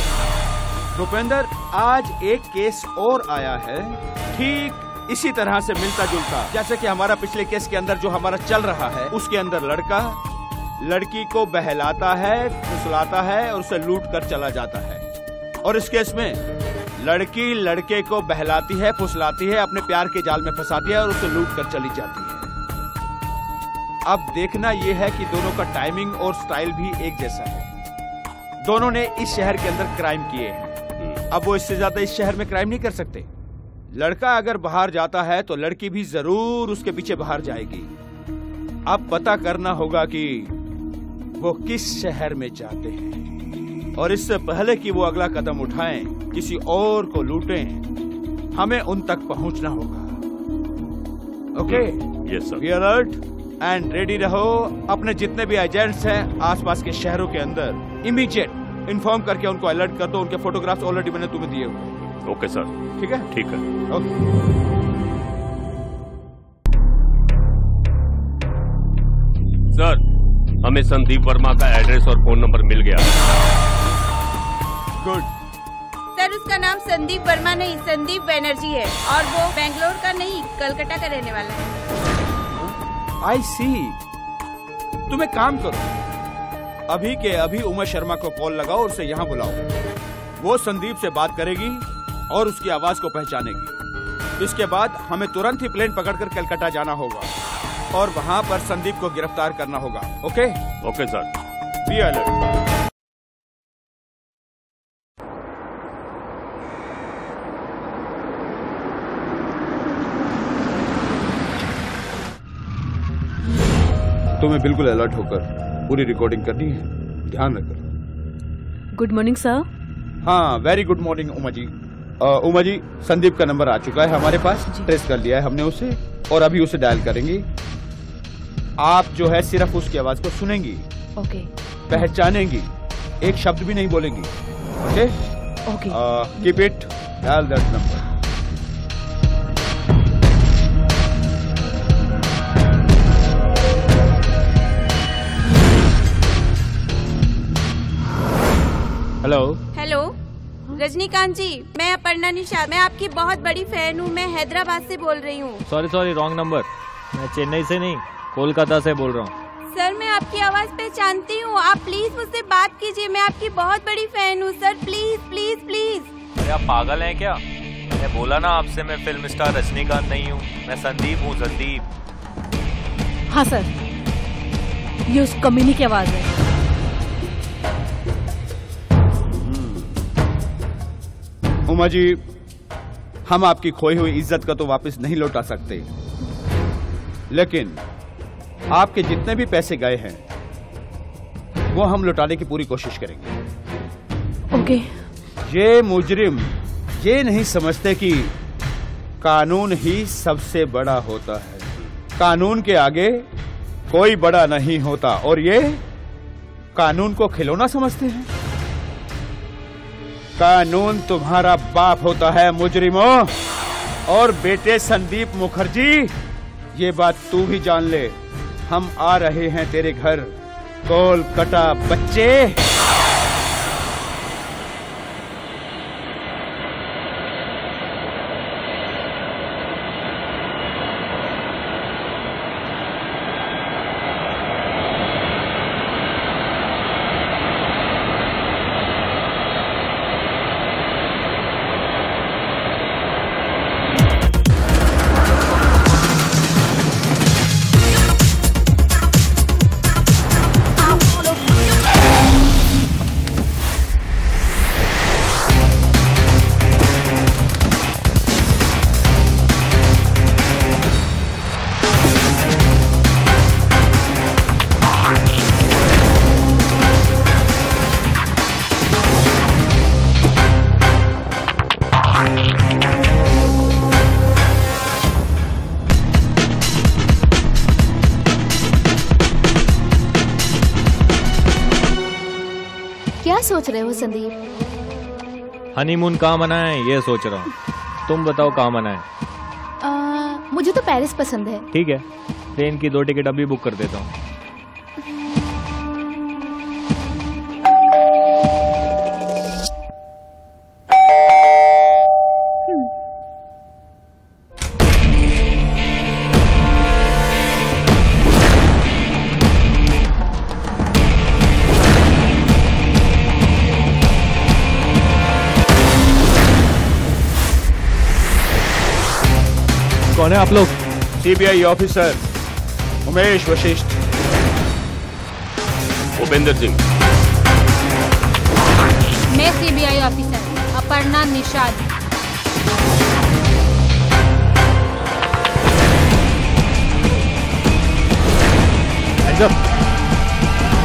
आज एक केस और आया है, ठीक इसी तरह से मिलता जुलता, जैसे कि हमारा पिछले केस के अंदर जो हमारा चल रहा है, उसके अंदर लड़का लड़की को बहलाता है, फुसलाता है और उसे लूट कर चला जाता है। और इस केस में लड़की लड़के को बहलाती है, फुसलाती है, अपने प्यार के जाल में फंसाती है और उसे लूट कर चली जाती है। अब देखना यह है कि दोनों का टाइमिंग और स्टाइल भी एक जैसा है। दोनों ने इस शहर के अंदर क्राइम किए हैं। अब वो इससे ज्यादा इस शहर में क्राइम नहीं कर सकते। लड़का अगर बाहर जाता है तो लड़की भी जरूर उसके पीछे बाहर जाएगी। अब पता करना होगा कि वो किस शहर में जाते हैं, और इससे पहले कि वो अगला कदम उठाएं, किसी और को लूटें, हमें उन तक पहुंचना होगा। Okay? Yes sir. Be alert and ready रहो। अपने जितने भी एजेंट्स हैं आसपास के शहरों के अंदर इमीडिएट इन्फॉर्म करके उनको अलर्ट कर दो। उनके फोटोग्राफ्स ऑलरेडी मैंने तुम्हें दिए हुए। Okay sir. ठीक है? ठीक है। ओके। सर, हमें संदीप वर्मा का एड्रेस और फोन नंबर मिल गया। गुड। सर, उसका नाम संदीप वर्मा नहीं, संदीप बैनर्जी है, और वो बेंगलोर का नहीं, कलकत्ता का रहने वाला है। आई सी। तुम एक काम करो, अभी के अभी उमा शर्मा को कॉल लगाओ और उसे यहाँ बुलाओ। वो संदीप से बात करेगी और उसकी आवाज को पहचानेगी। इसके बाद हमें तुरंत ही प्लेन पकड़कर कलकत्ता जाना होगा और वहाँ पर संदीप को गिरफ्तार करना होगा। Okay? Okay sir. Be alert. तुम्हें बिल्कुल अलर्ट होकर पूरी रिकॉर्डिंग करनी है, ध्यान रखकर। Good morning sir. हाँ, very good morning Uma ji. Uma ji, Sandeep का नंबर आ चुका है हमारे पास, ट्रेस कर लिया है हमने उसे और अभी उसे डायल करेंगे। आप जो है सिर्फ उसकी आवाज को सुनेंगी, ओके, पहचानेंगी, एक शब्द भी नहीं बोलेंगी। Okay? Okay. Keep it, dial that number. Hello. Hello Rajinikanth ji, मैं अपर्णा निषाद, मैं आपकी बहुत बड़ी फैन हूँ। मैं हैदराबाद से बोल रही हूँ। Sorry, wrong number. मैं चेन्नई से नहीं, कोलकाता से बोल रहा हूँ। सर, मैं आपकी आवाज पहचानती हूँ। आप प्लीज मुझसे बात कीजिए। मैं आपकी बहुत बड़ी फैन हूँ सर। Please please please. अरे आप पागल हैं क्या? मैं बोला ना आपसे, मैं फिल्म स्टार रजनीकांत नहीं हूँ, मैं संदीप हूँ, संदीप। हाँ सर, ये उस कमीनी की आवाज है। उमा जी, हम आपकी खोई हुई इज्जत का तो वापस नहीं लौटा सकते, लेकिन आपके जितने भी पैसे गए हैं वो हम लौटाने की पूरी कोशिश करेंगे। ओके। ये मुजरिम ये नहीं समझते कि कानून ही सबसे बड़ा होता है। कानून के आगे कोई बड़ा नहीं होता, और ये कानून को खिलौना समझते हैं। कानून तुम्हारा बाप होता है मुजरिमों। और बेटे संदीप मुखर्जी, ये बात तू भी जान ले, हम आ रहे हैं तेरे घर, कोलकाता बच्चे। क्या सोच रहे हो संदीप? हनीमून कहाँ मनाएं ये सोच रहा हूँ। तुम बताओ कहाँ मनाएं? मुझे तो पेरिस पसंद है। ठीक है, ट्रेन की 2 टिकट अभी बुक कर देता हूँ। कौन है आप लोग? सीबीआई ऑफिसर, उमेश वशिष्ठ, भूपेंद्र सिंह, मैं सीबीआई ऑफिसर अपर्णा निषाद।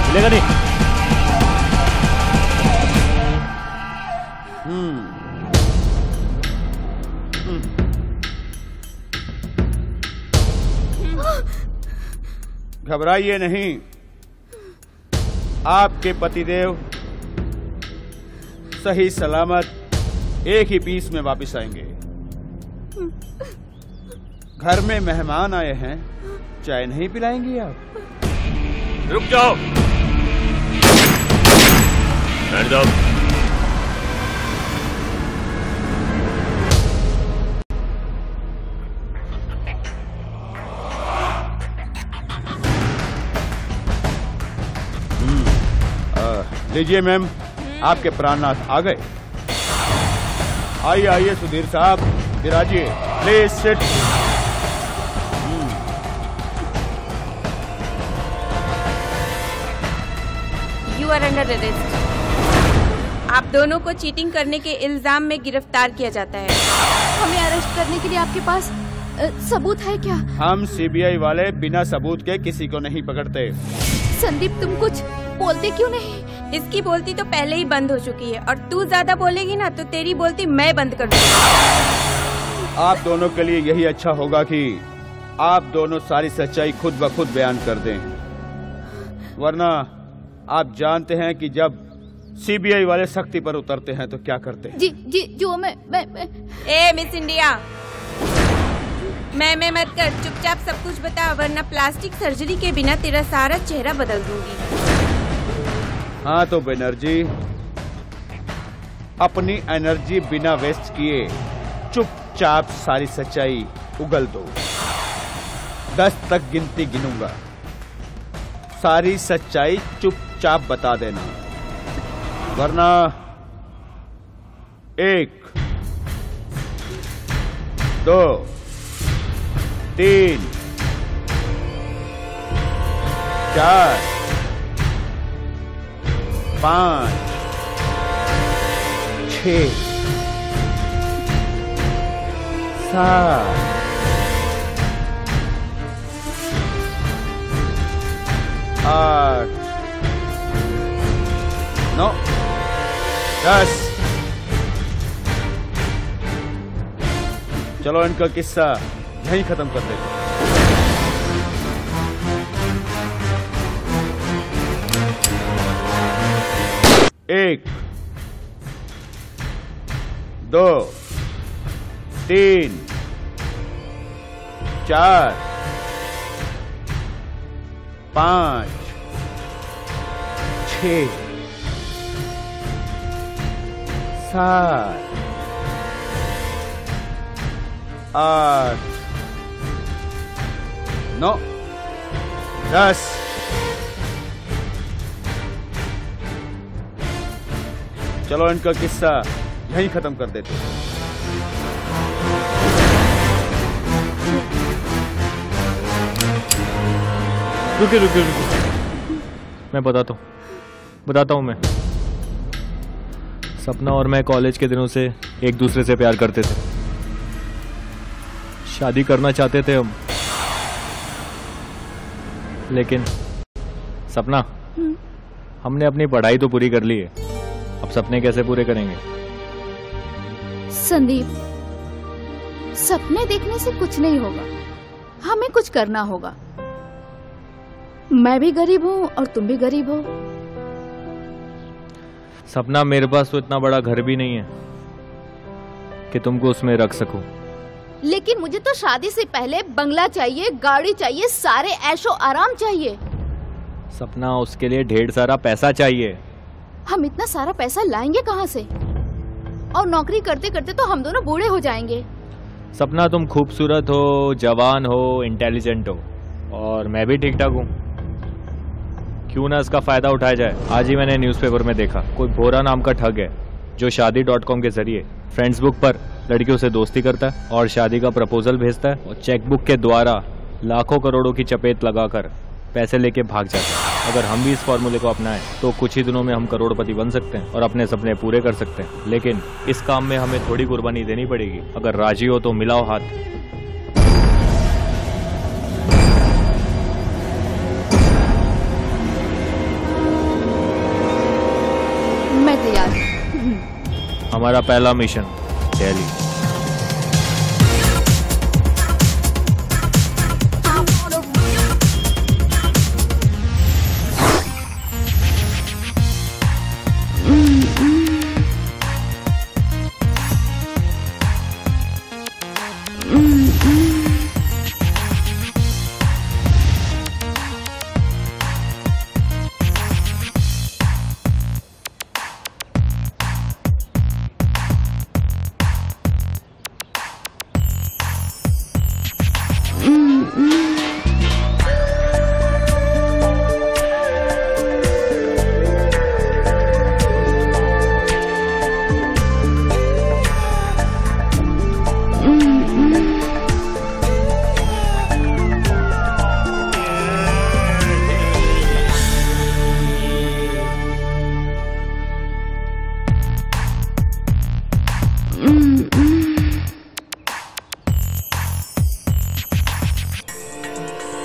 मिलेगा नहीं। घबराइए नहीं, आपके पतिदेव सही सलामत एक ही पीस में वापस आएंगे। घर में मेहमान आए हैं, चाय नहीं पिलाएंगी आप? रुक जाओ। Hands up. लीजिए मैम, आपके प्राणनाथ आ गए। आइए आइए सुधीर साहब, विराजिए, please sit. You are under arrest. आप दोनों को चीटिंग करने के इल्जाम में गिरफ्तार किया जाता है। हमें अरेस्ट करने के लिए आपके पास सबूत है क्या? हम सीबीआई वाले बिना सबूत के किसी को नहीं पकड़ते। संदीप, तुम कुछ बोलते क्यों नहीं? इसकी बोलती तो पहले ही बंद हो चुकी है और तू ज्यादा बोलेगी ना तो तेरी बोलती मैं बंद कर दूंगी। आप दोनों के लिए यही अच्छा होगा कि आप दोनों सारी सच्चाई खुद ब खुद बयान कर दें, वरना आप जानते हैं कि जब सीबीआई वाले सख्ती पर उतरते हैं तो क्या करते हैं। जी जी, जो मैं ए मिस इंडिया, मैं मत कर, चुपचाप सब कुछ बता, वरना प्लास्टिक सर्जरी के बिना तेरा सारा चेहरा बदल दूंगी। हाँ तो बनर्जी, अपनी एनर्जी बिना वेस्ट किए चुपचाप सारी सच्चाई उगल दो। 10 तक गिनती गिनूंगा, सारी सच्चाई चुपचाप बता देना, वरना 1 2 3 4 5 6 7 8 9 10। चलो इनका किस्सा यहीं खत्म कर देते। 1 2 3 4 5 6 7 8 9 10। चलो इनका किस्सा यहीं खत्म कर देते। रुके मैं बताता हूँ मैं। सपना और मैं कॉलेज के दिनों से एक दूसरे से प्यार करते थे, शादी करना चाहते थे हम, लेकिन सपना, हमने अपनी पढ़ाई तो पूरी कर ली है, अब सपने कैसे पूरे करेंगे? संदीप, सपने देखने से कुछ नहीं होगा, हमें कुछ करना होगा। मैं भी गरीब हूँ और तुम भी गरीब हो। सपना, मेरे पास तो इतना बड़ा घर भी नहीं है कि तुमको उसमें रख सकूं। लेकिन मुझे तो शादी से पहले बंगला चाहिए, गाड़ी चाहिए, सारे ऐशो आराम चाहिए। सपना, उसके लिए ढेर सारा पैसा चाहिए। हम इतना सारा पैसा लाएंगे कहाँ से? और नौकरी करते करते तो हम दोनों बूढ़े हो जाएंगे। सपना, तुम खूबसूरत हो, जवान हो, इंटेलिजेंट हो, और मैं भी ठीक ठाक हूँ। क्यों ना इसका फायदा उठाया जाए। आज ही मैंने न्यूज़पेपर में देखा, कोई बोरा नाम का ठग है जो शादी.com के जरिए फ्रेंड्स बुक पर लड़कियों से दोस्ती करता है और शादी का प्रपोजल भेजता है, और चेकबुक के द्वारा लाखों करोड़ों की चपेट लगाकर पैसे लेके भाग जाते हैं। अगर हम भी इस फॉर्मूले को अपनाएं तो कुछ ही दिनों में हम करोड़पति बन सकते हैं और अपने सपने पूरे कर सकते हैं। लेकिन इस काम में हमें थोड़ी कुर्बानी देनी पड़ेगी। अगर राजी हो तो मिलाओ हाथ। मैं तैयार। हमारा पहला mission Delhi.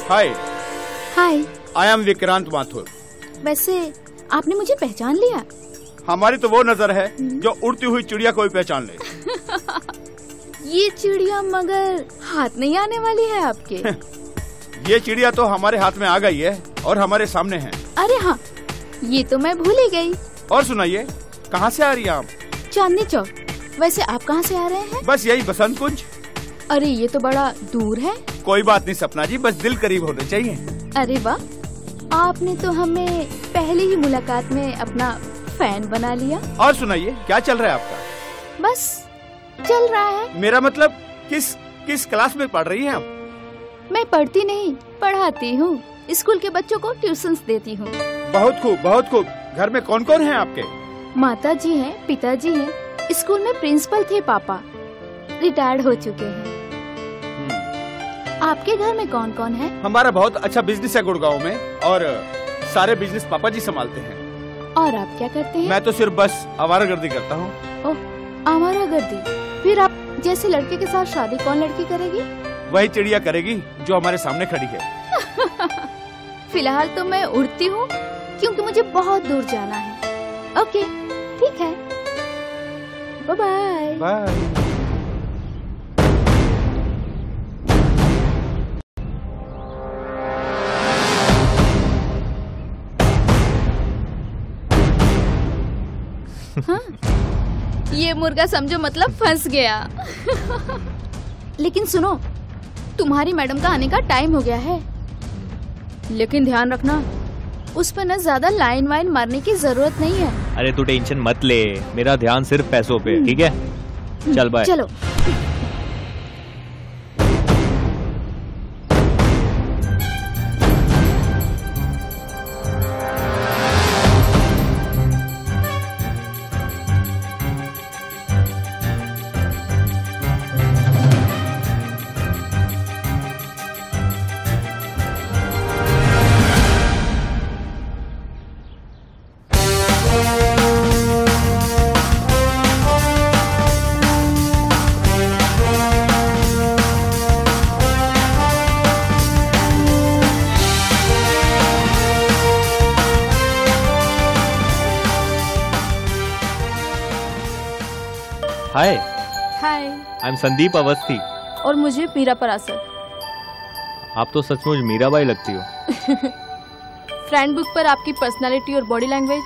Hi hi. I M Vikrant Mathur. वैसे आपने मुझे पहचान लिया? हमारी तो वो नजर है जो उड़ती हुई चिड़िया को भी पहचान ले। ये चिड़िया मगर हाथ नहीं आने वाली है आपके। ये चिड़िया तो हमारे हाथ में आ गई है और हमारे सामने है। अरे हाँ, ये तो मैं भूल ही गई। और सुनाइए, कहाँ से आ रही हैं आप? चांदनी चौक। वैसे आप कहाँ से आ रहे हैं? बस यही बसंत कुंज। अरे ये तो बड़ा दूर है। कोई बात नहीं सपना जी, बस दिल करीब होने चाहिए। अरे वाह, आपने तो हमें पहली ही मुलाकात में अपना फैन बना लिया। और सुनाइए, क्या चल रहा है आपका? बस चल रहा है। मेरा मतलब किस क्लास में पढ़ रही हैं आप? मैं पढ़ती नहीं, पढ़ाती हूँ। स्कूल के बच्चों को ट्यूशंस देती हूँ। बहुत खूब, बहुत खूब। घर में कौन कौन है आपके? माता जी हैं, पिताजी हैं। स्कूल में प्रिंसिपल थे पापा, रिटायर्ड हो चुके हैं। आपके घर में कौन कौन है? हमारा बहुत अच्छा बिजनेस है गुड़गांव में और सारे बिजनेस पापा जी संभालते हैं। और आप क्या करते हैं? मैं तो सिर्फ बस आवारागर्दी करता हूँ। ओह, आवारागर्दी। फिर आप जैसे लड़के के साथ शादी कौन लड़की करेगी? वही चिड़िया करेगी जो हमारे सामने खड़ी है। फिलहाल तो मैं उड़ती हूँ क्योंकि मुझे बहुत दूर जाना है। ओके, ठीक है, बाय बाय। बाय। हाँ, ये मुर्गा समझो मतलब फंस गया। लेकिन सुनो, तुम्हारी मैडम का आने का टाइम हो गया है। लेकिन ध्यान रखना, उस पर न ज्यादा लाइन वाइन मारने की जरूरत नहीं है। अरे तू टेंशन मत ले, मेरा ध्यान सिर्फ पैसों पे, ठीक है? चल बाय। चलो। Hi. Hi. I am Sandeep Awasthi. और मुझे मीरा परासर। आप तो सचमुच मीराबाई लगती हो। फ्रेंड बुक पर आपकी पर्सनालिटी और बॉडी लैंग्वेज।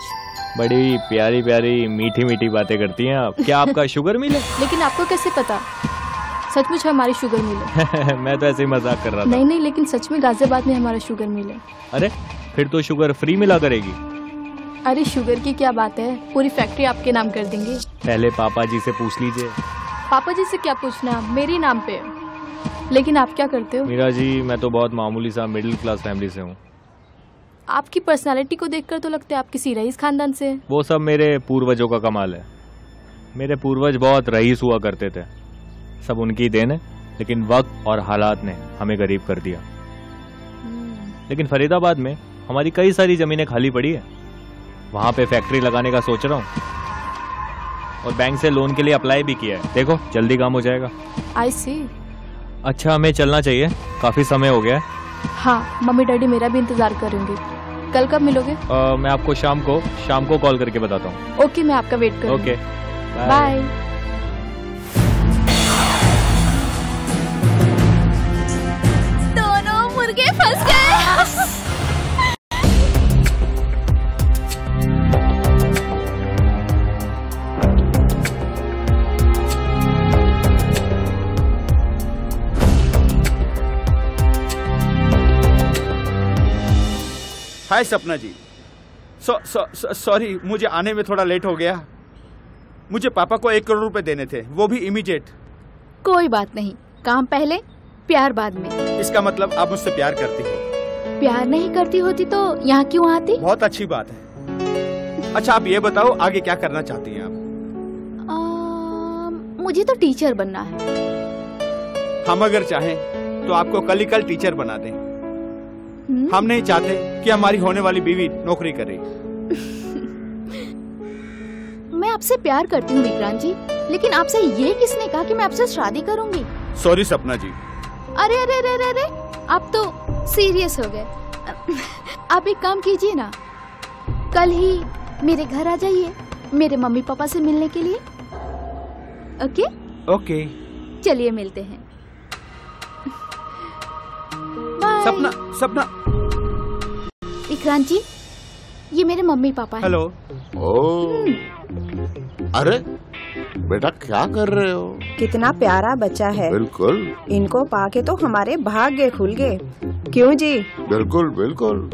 बड़ी प्यारी प्यारी मीठी मीठी बातें करती हैं आप। क्या आपका शुगर मिल है? लेकिन आपको कैसे पता? सचमुच हमारी शुगर मिल है। मैं तो ऐसे ही मजाक कर रहा था। नहीं नहीं, लेकिन सच में गाजियाबाद में हमारा शुगर मिल है। अरे फिर तो शुगर फ्री मिला करेगी। अरे शुगर की क्या बात है, पूरी फैक्ट्री आपके नाम कर देंगे। पहले पापा जी से पूछ लीजिए। पापा जी से क्या पूछना, मेरी नाम पे। लेकिन आप क्या करते हो? मीरा जी, मैं तो बहुत मामूली सा मिडिल क्लास फैमिली से हूँ। आपकी पर्सनालिटी को देखकर तो लगता है आप किसी रईस खानदान से। वो सब मेरे पूर्वजों का कमाल है। मेरे पूर्वज बहुत रईस हुआ करते थे, सब उनकी देन है। लेकिन वक्त और हालात ने हमें गरीब कर दिया। लेकिन फरीदाबाद में हमारी कई सारी जमीनें खाली पड़ी है, वहां पे फैक्ट्री लगाने का सोच रहा हूँ और बैंक से लोन के लिए अप्लाई भी किया है। देखो जल्दी काम हो जाएगा। आई सी। अच्छा हमें चलना चाहिए, काफी समय हो गया है। हाँ, मम्मी डैडी मेरा भी इंतजार करेंगे। कल कब मिलोगे? मैं आपको शाम को कॉल करके बताता हूँ। ओके, मैं आपका वेट करूँगी। Okay, bye. दोनों मुर्गे फंस गए। हाय सपना जी, सॉरी मुझे आने में थोड़ा लेट हो गया। मुझे पापा को 1 करोड़ रुपए देने थे, वो भी इमीडिएट। कोई बात नहीं, काम पहले प्यार बाद में। इसका मतलब आप मुझसे प्यार करती हो? प्यार नहीं करती होती तो यहाँ क्यों आती? बहुत अच्छी बात है। अच्छा आप ये बताओ आगे क्या करना चाहती हैं आप? मुझे तो टीचर बनना है। हम अगर चाहें तो आपको कल ही कल टीचर बना दें। हम नहीं चाहते कि हमारी होने वाली बीवी नौकरी करे। मैं आपसे प्यार करती हूँ विक्रांत जी, लेकिन आपसे ये किसने कहा कि मैं आपसे शादी करूंगी? सॉरी सपना जी। अरे अरे अरे अरे अरे, आप तो सीरियस हो गए। आप एक काम कीजिए ना, कल ही मेरे घर आ जाइए मेरे मम्मी पापा से मिलने के लिए। ओके ओके, चलिए मिलते हैं। सपना सपना। विक्रांत जी, ये मेरे मम्मी पापा हैं। हेलो। ओह, अरे बेटा क्या कर रहे हो? कितना प्यारा बच्चा है। बिल्कुल। इनको पाके तो हमारे भाग्य खुल गए, क्यों जी? बिल्कुल बिल्कुल।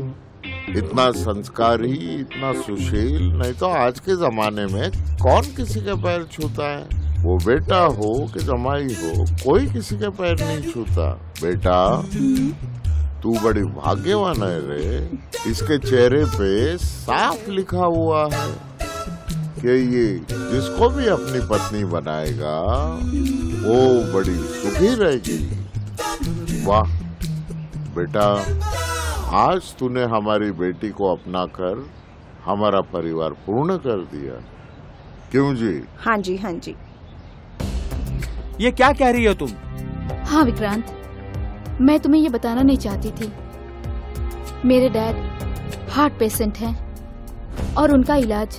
इतना संस्कारी, इतना सुशील, नहीं तो आज के जमाने में कौन किसी के पैर छूता है? वो बेटा हो कि जमाई हो, कोई किसी के पैर नहीं छूता। बेटा तू बड़ी भाग्यवान है रे। इसके चेहरे पे साफ लिखा हुआ है कि ये जिसको भी अपनी पत्नी बनाएगा वो बड़ी सुखी रहेगी। वाह बेटा, आज तूने हमारी बेटी को अपना कर हमारा परिवार पूर्ण कर दिया, क्यों जी? हाँ जी, हाँ जी। ये क्या कह रही हो तुम? हाँ विक्रांत, मैं तुम्हें ये बताना नहीं चाहती थी। मेरे डैड हार्ट पेशेंट हैं और उनका इलाज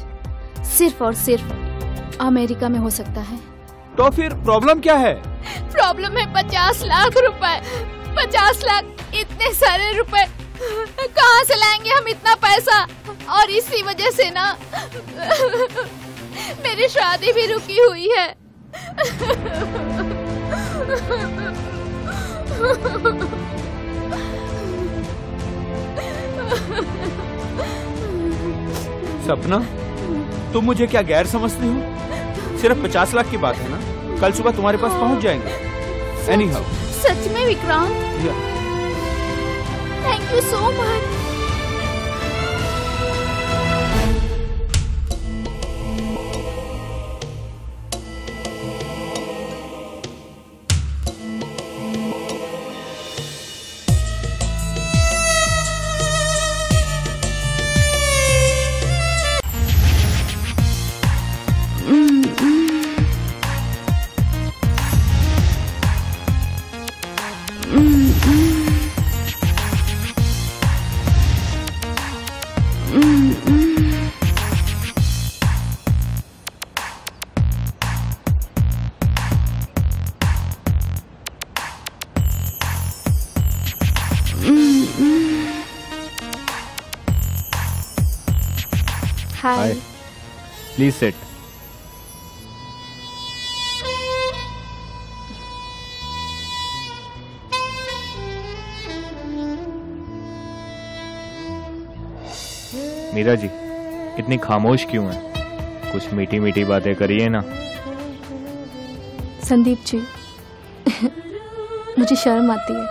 सिर्फ और सिर्फ अमेरिका में हो सकता है। तो फिर प्रॉब्लम क्या है? प्रॉब्लम है 50 लाख रुपए। 50 लाख, इतने सारे रुपए कहाँ से लाएंगे हम इतना पैसा? और इसी वजह से ना मेरी शादी भी रुकी हुई है। सपना, तुम मुझे क्या गैर समझती हो? सिर्फ 50 लाख की बात है ना, कल सुबह तुम्हारे पास पहुंच जाएंगे। एनीहाउ। सच में Vikrant? Thank you so much. Hi. Please sit. Meera ji, इतनी खामोश क्यों है? कुछ मीठी मीठी बातें करिए ना। संदीप जी, मुझे शर्म आती है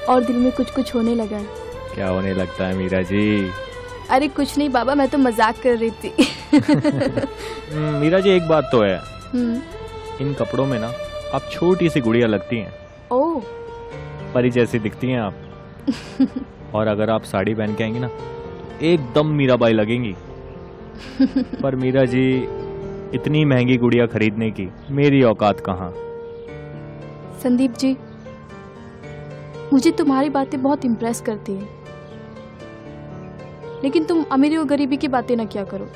और दिल में कुछ कुछ होने लगा है। क्या होने लगता है मीरा जी? अरे कुछ नहीं बाबा, मैं तो मजाक कर रही थी। मीरा जी एक बात तो है, इन कपड़ों में ना आप छोटी सी गुड़िया लगती हैं। ओह, परी जैसी दिखती हैं आप। और अगर आप साड़ी पहन के आएंगी ना, एकदम मीराबाई लगेंगी। पर मीरा जी, इतनी महंगी गुड़िया खरीदने की मेरी औकात कहाँ। संदीप जी, मुझे तुम्हारी बातें बहुत इम्प्रेस करती हैं, लेकिन तुम अमीरी और गरीबी की बातें ना किया करो।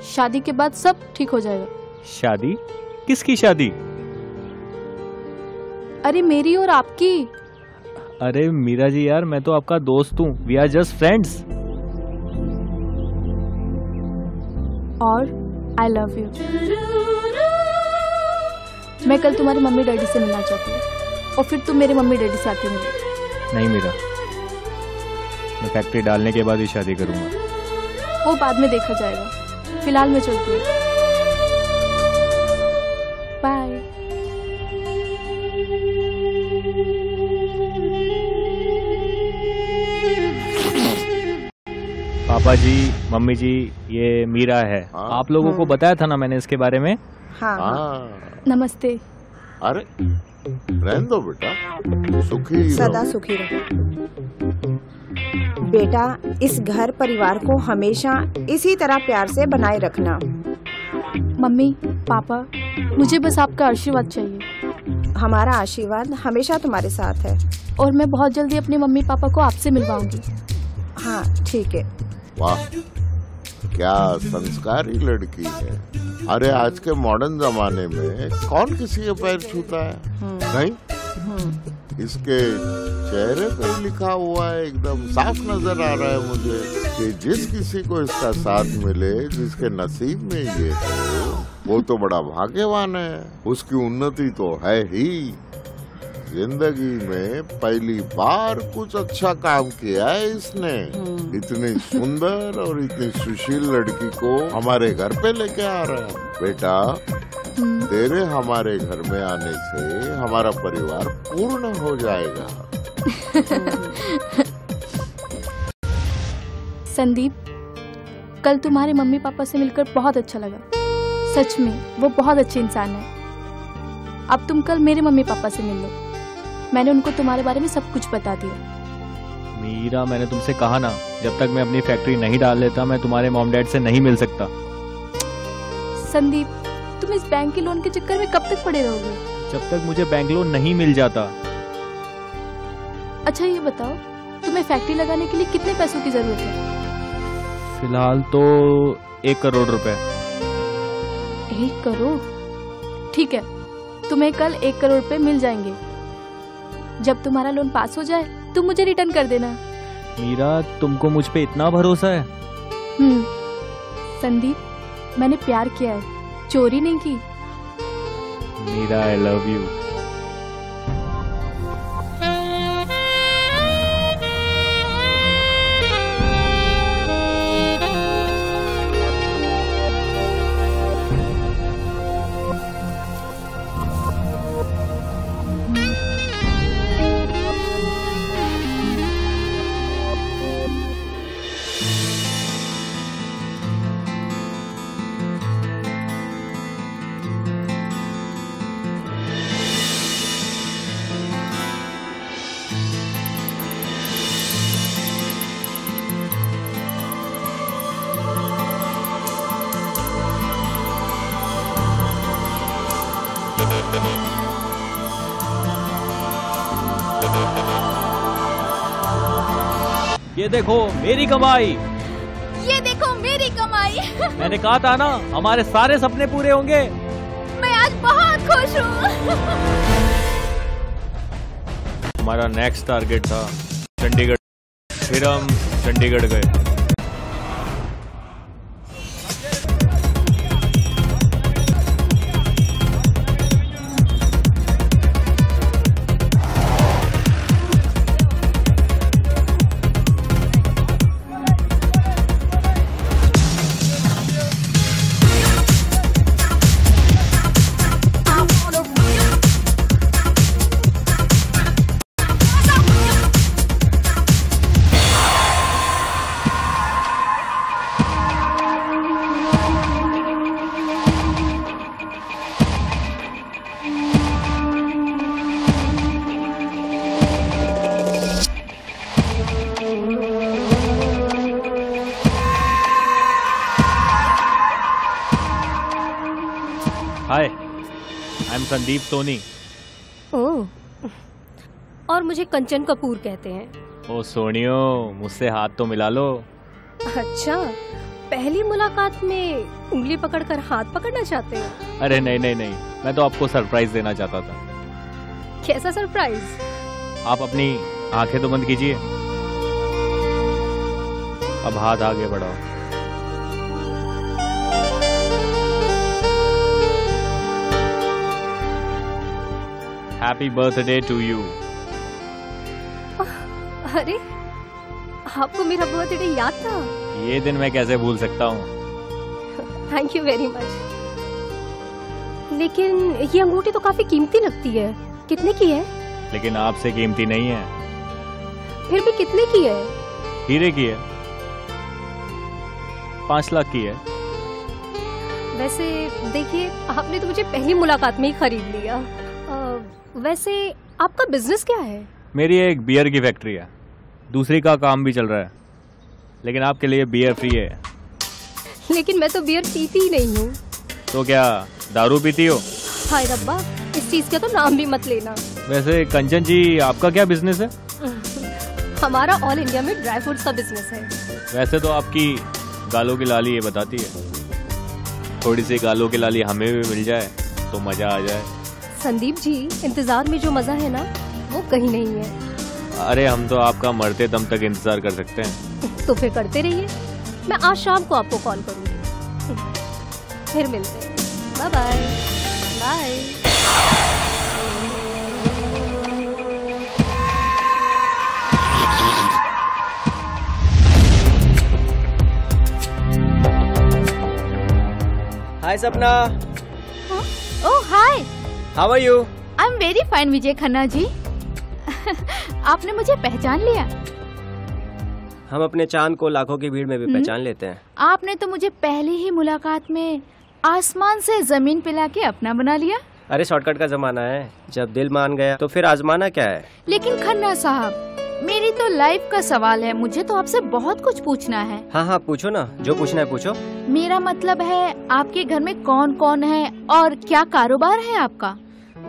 शादी के बाद सब ठीक हो जाएगा। शादी? किसकी शादी? अरे मेरी और आपकी। अरे मीरा जी यार, मैं तो आपका दोस्त हूँ। We are just friends. और आई लव यू। मैं कल तुम्हारी मम्मी डैडी से मिलना चाहती हूँ और फिर तुम मेरे मम्मी डैडी से आके मिलो। नहीं मीरा, मैं फैक्ट्री डालने के बाद ही शादी करूंगा। वो बाद में देखा जाएगा, फिलहाल मैं चलती हूँ। बाय। पापा जी, मम्मी जी, ये मीरा है। आप लोगों को बताया था ना मैंने इसके बारे में। हाँ। नमस्ते। अरे रहने दो बेटा, सुखी सदा सुखी रहो बेटा। इस घर परिवार को हमेशा इसी तरह प्यार से बनाए रखना। मम्मी, पापा, मुझे बस आपका आशीर्वाद चाहिए। हमारा आशीर्वाद हमेशा तुम्हारे साथ है। और मैं बहुत जल्दी अपने मम्मी पापा को आपसे मिलवाऊंगी। हाँ ठीक है। वाह, क्या संस्कारी लड़की है। अरे आज के मॉडर्न जमाने में कौन किसी के पैर छूता है? नहीं, इसके चेहरे पर लिखा हुआ है, एकदम साफ नजर आ रहा है मुझे कि जिस किसी को इसका साथ मिले, जिसके नसीब में ये हो, वो तो बड़ा भाग्यवान है। उसकी उन्नति तो है ही। जिंदगी में पहली बार कुछ अच्छा काम किया है इसने। इतनी सुंदर और इतनी सुशील लड़की को हमारे घर पे लेके आ रहा है। बेटा, तेरे हमारे घर में आने से हमारा परिवार पूर्ण हो जाएगा। संदीप, कल तुम्हारे मम्मी पापा से मिलकर बहुत अच्छा लगा। सच में वो बहुत अच्छे इंसान है। अब तुम कल मेरे मम्मी पापा से मिल लो। मैंने उनको तुम्हारे बारे में सब कुछ बता दिया। मीरा, मैंने तुमसे कहा ना, जब तक मैं अपनी फैक्ट्री नहीं डाल लेता मैं तुम्हारे मॉम डैड से नहीं मिल सकता। संदीप, तुम इस बैंक के लोन के चक्कर में कब तक पड़े रहोगे? जब तक मुझे बैंक लोन नहीं मिल जाता। अच्छा ये बताओ, तुम्हें फैक्ट्री लगाने के लिए कितने पैसों की जरूरत है? फिलहाल तो 1 करोड़ रुपए। 1 करोड़? ठीक है, तुम्हें कल 1 करोड़ रुपए मिल जाएंगे। जब तुम्हारा लोन पास हो जाए तुम मुझे रिटर्न कर देना। मीरा, तुमको मुझ पे इतना भरोसा है? संदीप, मैंने प्यार किया है, चोरी नहीं की। Meera, I love you. ये देखो मेरी कमाई। ये देखो मेरी कमाई। मैंने कहा था ना, हमारे सारे सपने पूरे होंगे। मैं आज बहुत खुश हूँ। हमारा नेक्स्ट टारगेट था चंडीगढ़, फिर हम चंडीगढ़ गए। एम संदीप सोनी। ओह, और मुझे कंचन कपूर कहते हैं। ओ सोनियो, मुझसे हाथ तो मिला लो। अच्छा, पहली मुलाकात में उंगली पकड़कर हाथ पकड़ना चाहते हो? अरे नहीं नहीं नहीं, मैं तो आपको सरप्राइज देना चाहता था। कैसा सरप्राइज? आप अपनी आंखें तो बंद कीजिए, अब हाथ आगे बढ़ाओ। Happy birthday to you. अरे, आपको मेरा बर्थडे याद था? ये दिन मैं कैसे भूल सकता हूँ। Thank you very much. लेकिन ये अंगूठी तो काफी कीमती लगती है, कितने की है? लेकिन आपसे कीमती नहीं है। फिर भी कितने की है? हीरे की है, 5 लाख की है। वैसे देखिए, आपने तो मुझे पहली मुलाकात में ही खरीद लिया। वैसे आपका बिजनेस क्या है? मेरी एक बियर की फैक्ट्री है, दूसरी का काम भी चल रहा है, लेकिन आपके लिए बियर फ्री है। लेकिन मैं तो बियर पीती ही नहीं हूँ। तो क्या दारू पीती हो? हाय रब्बा, इस चीज का तो नाम भी मत लेना। वैसे कंचन जी, आपका क्या बिजनेस है? हमारा ऑल इंडिया में ड्राई फ्रूट्स का बिजनेस है। वैसे तो आपकी गालों की लाली ये बताती है, थोड़ी सी गालों की लाली हमें भी मिल जाए तो मजा आ जाए। संदीप जी, इंतजार में जो मजा है ना, वो कहीं नहीं है। अरे हम तो आपका मरते दम तक इंतजार कर सकते हैं। तो फिर करते रहिए, मैं आज शाम को आपको कॉल करूंगी। फिर मिलते हैं। Bye bye. Bye. Hi Sapna. Oh hi, how are you? I am very fine Vijay Khanna ji. आपने मुझे पहचान लिया? हम अपने चांद को लाखों की भीड़ में भी पहचान लेते हैं। आपने तो मुझे पहली ही मुलाकात में आसमान से जमीन पे लाके अपना बना लिया। अरे शॉर्टकट का जमाना है, जब दिल मान गया तो फिर आजमाना क्या है। लेकिन खन्ना साहब, मेरी तो लाइफ का सवाल है, मुझे तो आपसे बहुत कुछ पूछना है। हाँ हाँ पूछो ना, जो पूछना है पूछो। मेरा मतलब है, आपके घर में कौन कौन है और क्या कारोबार है आपका?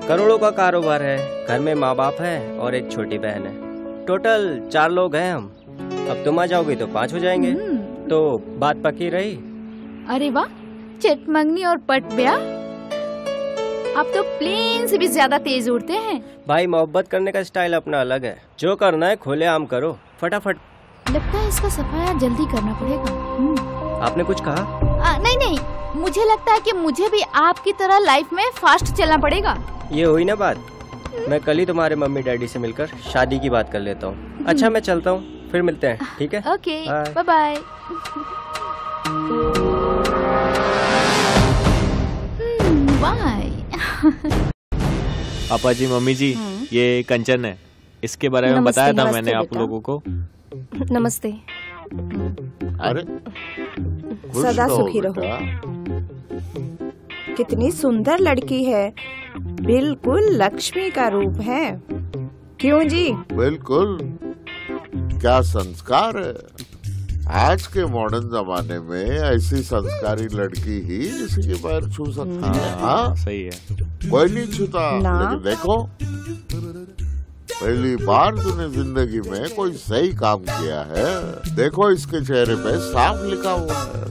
करोड़ों का कारोबार है, घर में माँ बाप है और एक छोटी बहन है। टोटल 4 लोग हैं हम। अब तुम आ जाओगी तो 5 हो जाएंगे। तो बात पक्की रही। अरे वाह, चिटमंगनी और पट ब्याह, आप तो प्लेन से भी ज्यादा तेज उड़ते हैं। भाई, मोहब्बत करने का स्टाइल अपना अलग है, जो करना है खुले आम करो, फटाफट। लगता है इसका सफाया जल्दी करना पड़ेगा। आपने कुछ कहा? नहीं नहीं, मुझे लगता है कि मुझे भी आपकी तरह लाइफ में फास्ट चलना पड़ेगा। ये हुई ना बात, मैं कल ही तुम्हारे मम्मी डैडी से मिलकर शादी की बात कर लेता हूँ। अच्छा मैं चलता हूँ, फिर मिलते हैं, ठीक है? Okay, bye bye. Bye. Papa ji, mummy जी, ये कंचन है, इसके बारे में बताया था मैंने आप लोगों को। नमस्ते। अरे सदा सुखी रहो। कितनी सुंदर लड़की है, बिल्कुल लक्ष्मी का रूप है। क्यों जी? बिल्कुल, क्या संस्कार है। आज के मॉडर्न जमाने में ऐसी संस्कारी लड़की ही किसी के पैर छू सकती है। हाँ सही है, कोई नहीं छूता। लेकिन देखो, पहली बार तूने जिंदगी में कोई सही काम किया है। देखो इसके चेहरे पे साफ लिखा हुआ है,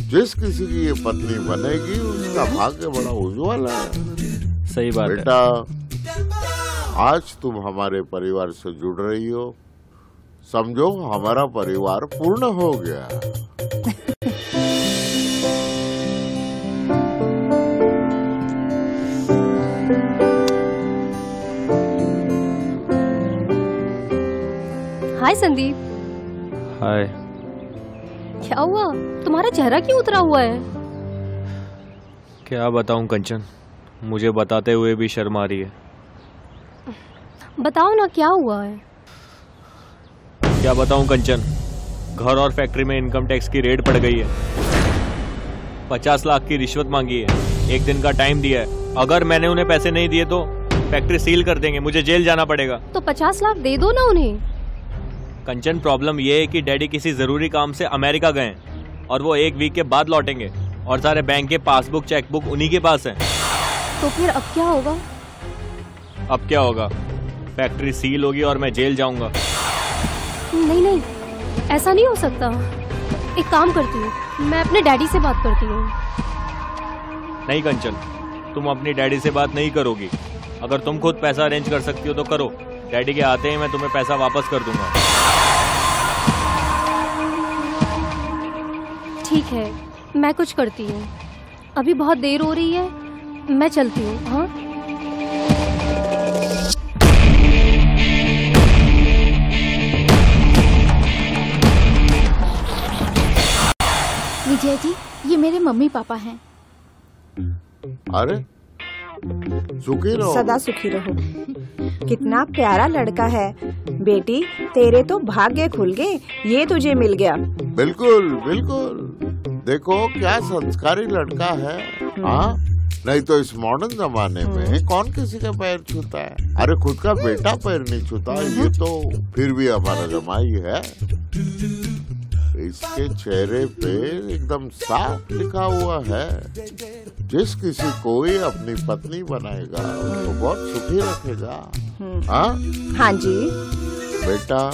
जिस किसी की ये पत्नी बनेगी उसका भाग्य बड़ा उज्जवल है। सही बात बेटा, आज तुम हमारे परिवार से जुड़ रही हो, समझो हमारा परिवार पूर्ण हो गया। हाय संदीप। हाय। क्या हुआ, तुम्हारा चेहरा क्यों उतरा हुआ है? क्या बताऊं कंचन, मुझे बताते हुए भी शर्म आ रही है। बताओ ना, क्या हुआ है? क्या बताऊं कंचन, घर और फैक्ट्री में इनकम टैक्स की रेड पड़ गई है। 50 लाख की रिश्वत मांगी है, 1 दिन का टाइम दिया है। अगर मैंने उन्हें पैसे नहीं दिए तो फैक्ट्री सील कर देंगे, मुझे जेल जाना पड़ेगा। तो 50 लाख दे दो ना उन्हें। कंचन, प्रॉब्लम ये है कि डैडी किसी जरूरी काम से अमेरिका गए और वो 1 वीक के बाद लौटेंगे और सारे बैंक के पासबुक चेकबुक उन्हीं के पास हैं। तो फिर अब क्या होगा? अब क्या होगा? फैक्ट्री सील होगी और मैं जेल जाऊंगा। नहीं नहीं, ऐसा नहीं हो सकता। एक काम करती हूँ, मैं अपने डैडी से बात करती हूँ। नहीं कंचन, तुम अपनी डैडी से बात नहीं करोगी। अगर तुम खुद पैसा अरेंज कर सकती हो तो करो। डैडी के आते ही मैं तुम्हें पैसा वापस कर दूंगा। ठीक है, मैं कुछ करती हूँ। अभी बहुत देर हो रही है, मैं चलती हूँ। हाँ, विजय जी, ये मेरे मम्मी पापा हैं। अरे सुखी रहो। सदा सुखी रहो। कितना प्यारा लड़का है बेटी, तेरे तो भाग्य खुल गए, ये तुझे मिल गया। बिल्कुल बिल्कुल, देखो क्या संस्कारी लड़का है। हाँ, नहीं तो इस मॉडर्न जमाने में कौन किसी का पैर छूता है। अरे खुद का बेटा पैर नहीं छूता, ये तो फिर भी हमारा जमाई है। इसके चेहरे पे एकदम साफ लिखा हुआ है, जिस किसी को ही अपनी पत्नी बनाएगा उसको बहुत सुखी रखेगा। हाँ हाँ जी बेटा,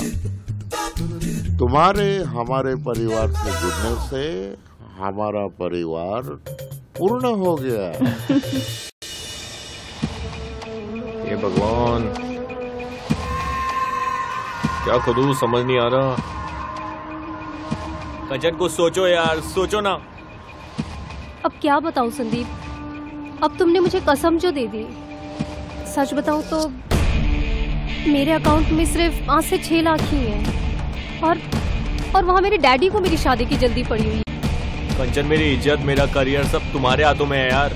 तुम्हारे हमारे परिवार से जुड़ने से हमारा परिवार पूर्ण हो गया। ये भगवान, क्या करूं समझ नहीं आ रहा। कंचन कुछ सोचो यार, सोचो ना। अब क्या बताऊं संदीप, अब तुमने मुझे कसम जो दे दी, सच बताऊं तो मेरे अकाउंट में सिर्फ 5 से 6 लाख ही है, और वहाँ मेरे डैडी को मेरी शादी की जल्दी पड़ी हुई है। कंचन, मेरी इज्जत, मेरा करियर सब तुम्हारे हाथों में है यार।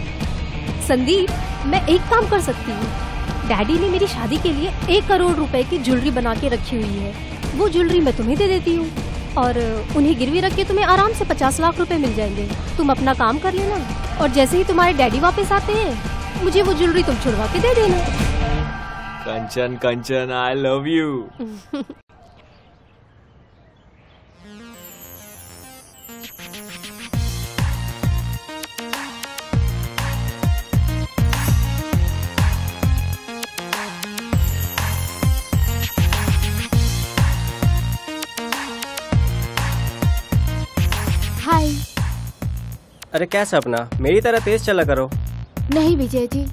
संदीप, मैं एक काम कर सकती हूँ। डैडी ने मेरी शादी के लिए 1 करोड़ रुपए की ज्वेलरी बना के रखी हुई है, वो ज्वेलरी मैं तुम्हें दे देती हूँ और उन्हें गिरवी रख के तुम्हें आराम से 50 लाख रुपए मिल जाएंगे। तुम अपना काम कर लेना और जैसे ही तुम्हारे डैडी वापस आते हैं मुझे वो ज्वेलरी तुम छुड़वा के दे देना। कंचन कंचन, आई लव यू। हाय। अरे क्या सपना, मेरी तरह तेज चला करो। नहीं विजय जी,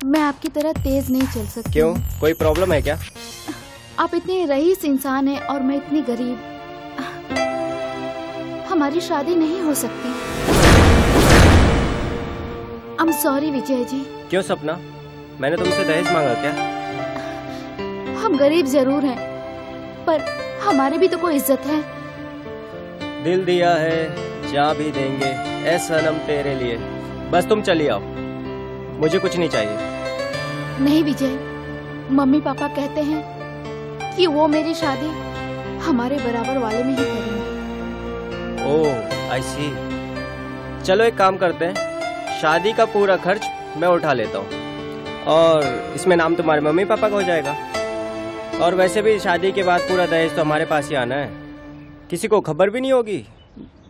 मैं आपकी तरह तेज नहीं चल सकती। क्यों, कोई प्रॉब्लम है क्या? आप इतने रईस इंसान हैं और मैं इतनी गरीब, हमारी शादी नहीं हो सकती। I am sorry Vijay ji. क्यों सपना, मैंने तुमसे दहेज मांगा क्या? हम गरीब जरूर हैं, पर हमारे भी तो कोई इज्जत है। दिल दिया है जा भी देंगे, ऐ सनम तेरे लिए। बस तुम चली आओ, मुझे कुछ नहीं चाहिए। नहीं विजय, मम्मी पापा कहते हैं कि वो मेरी शादी हमारे बराबर वाले में ही करेंगे। ओह आई सी। चलो एक काम करते हैं, शादी का पूरा खर्च मैं उठा लेता हूँ और इसमें नाम तुम्हारे मम्मी पापा का हो जाएगा। और वैसे भी शादी के बाद पूरा दहेज तो हमारे पास ही आना है, किसी को खबर भी नहीं होगी।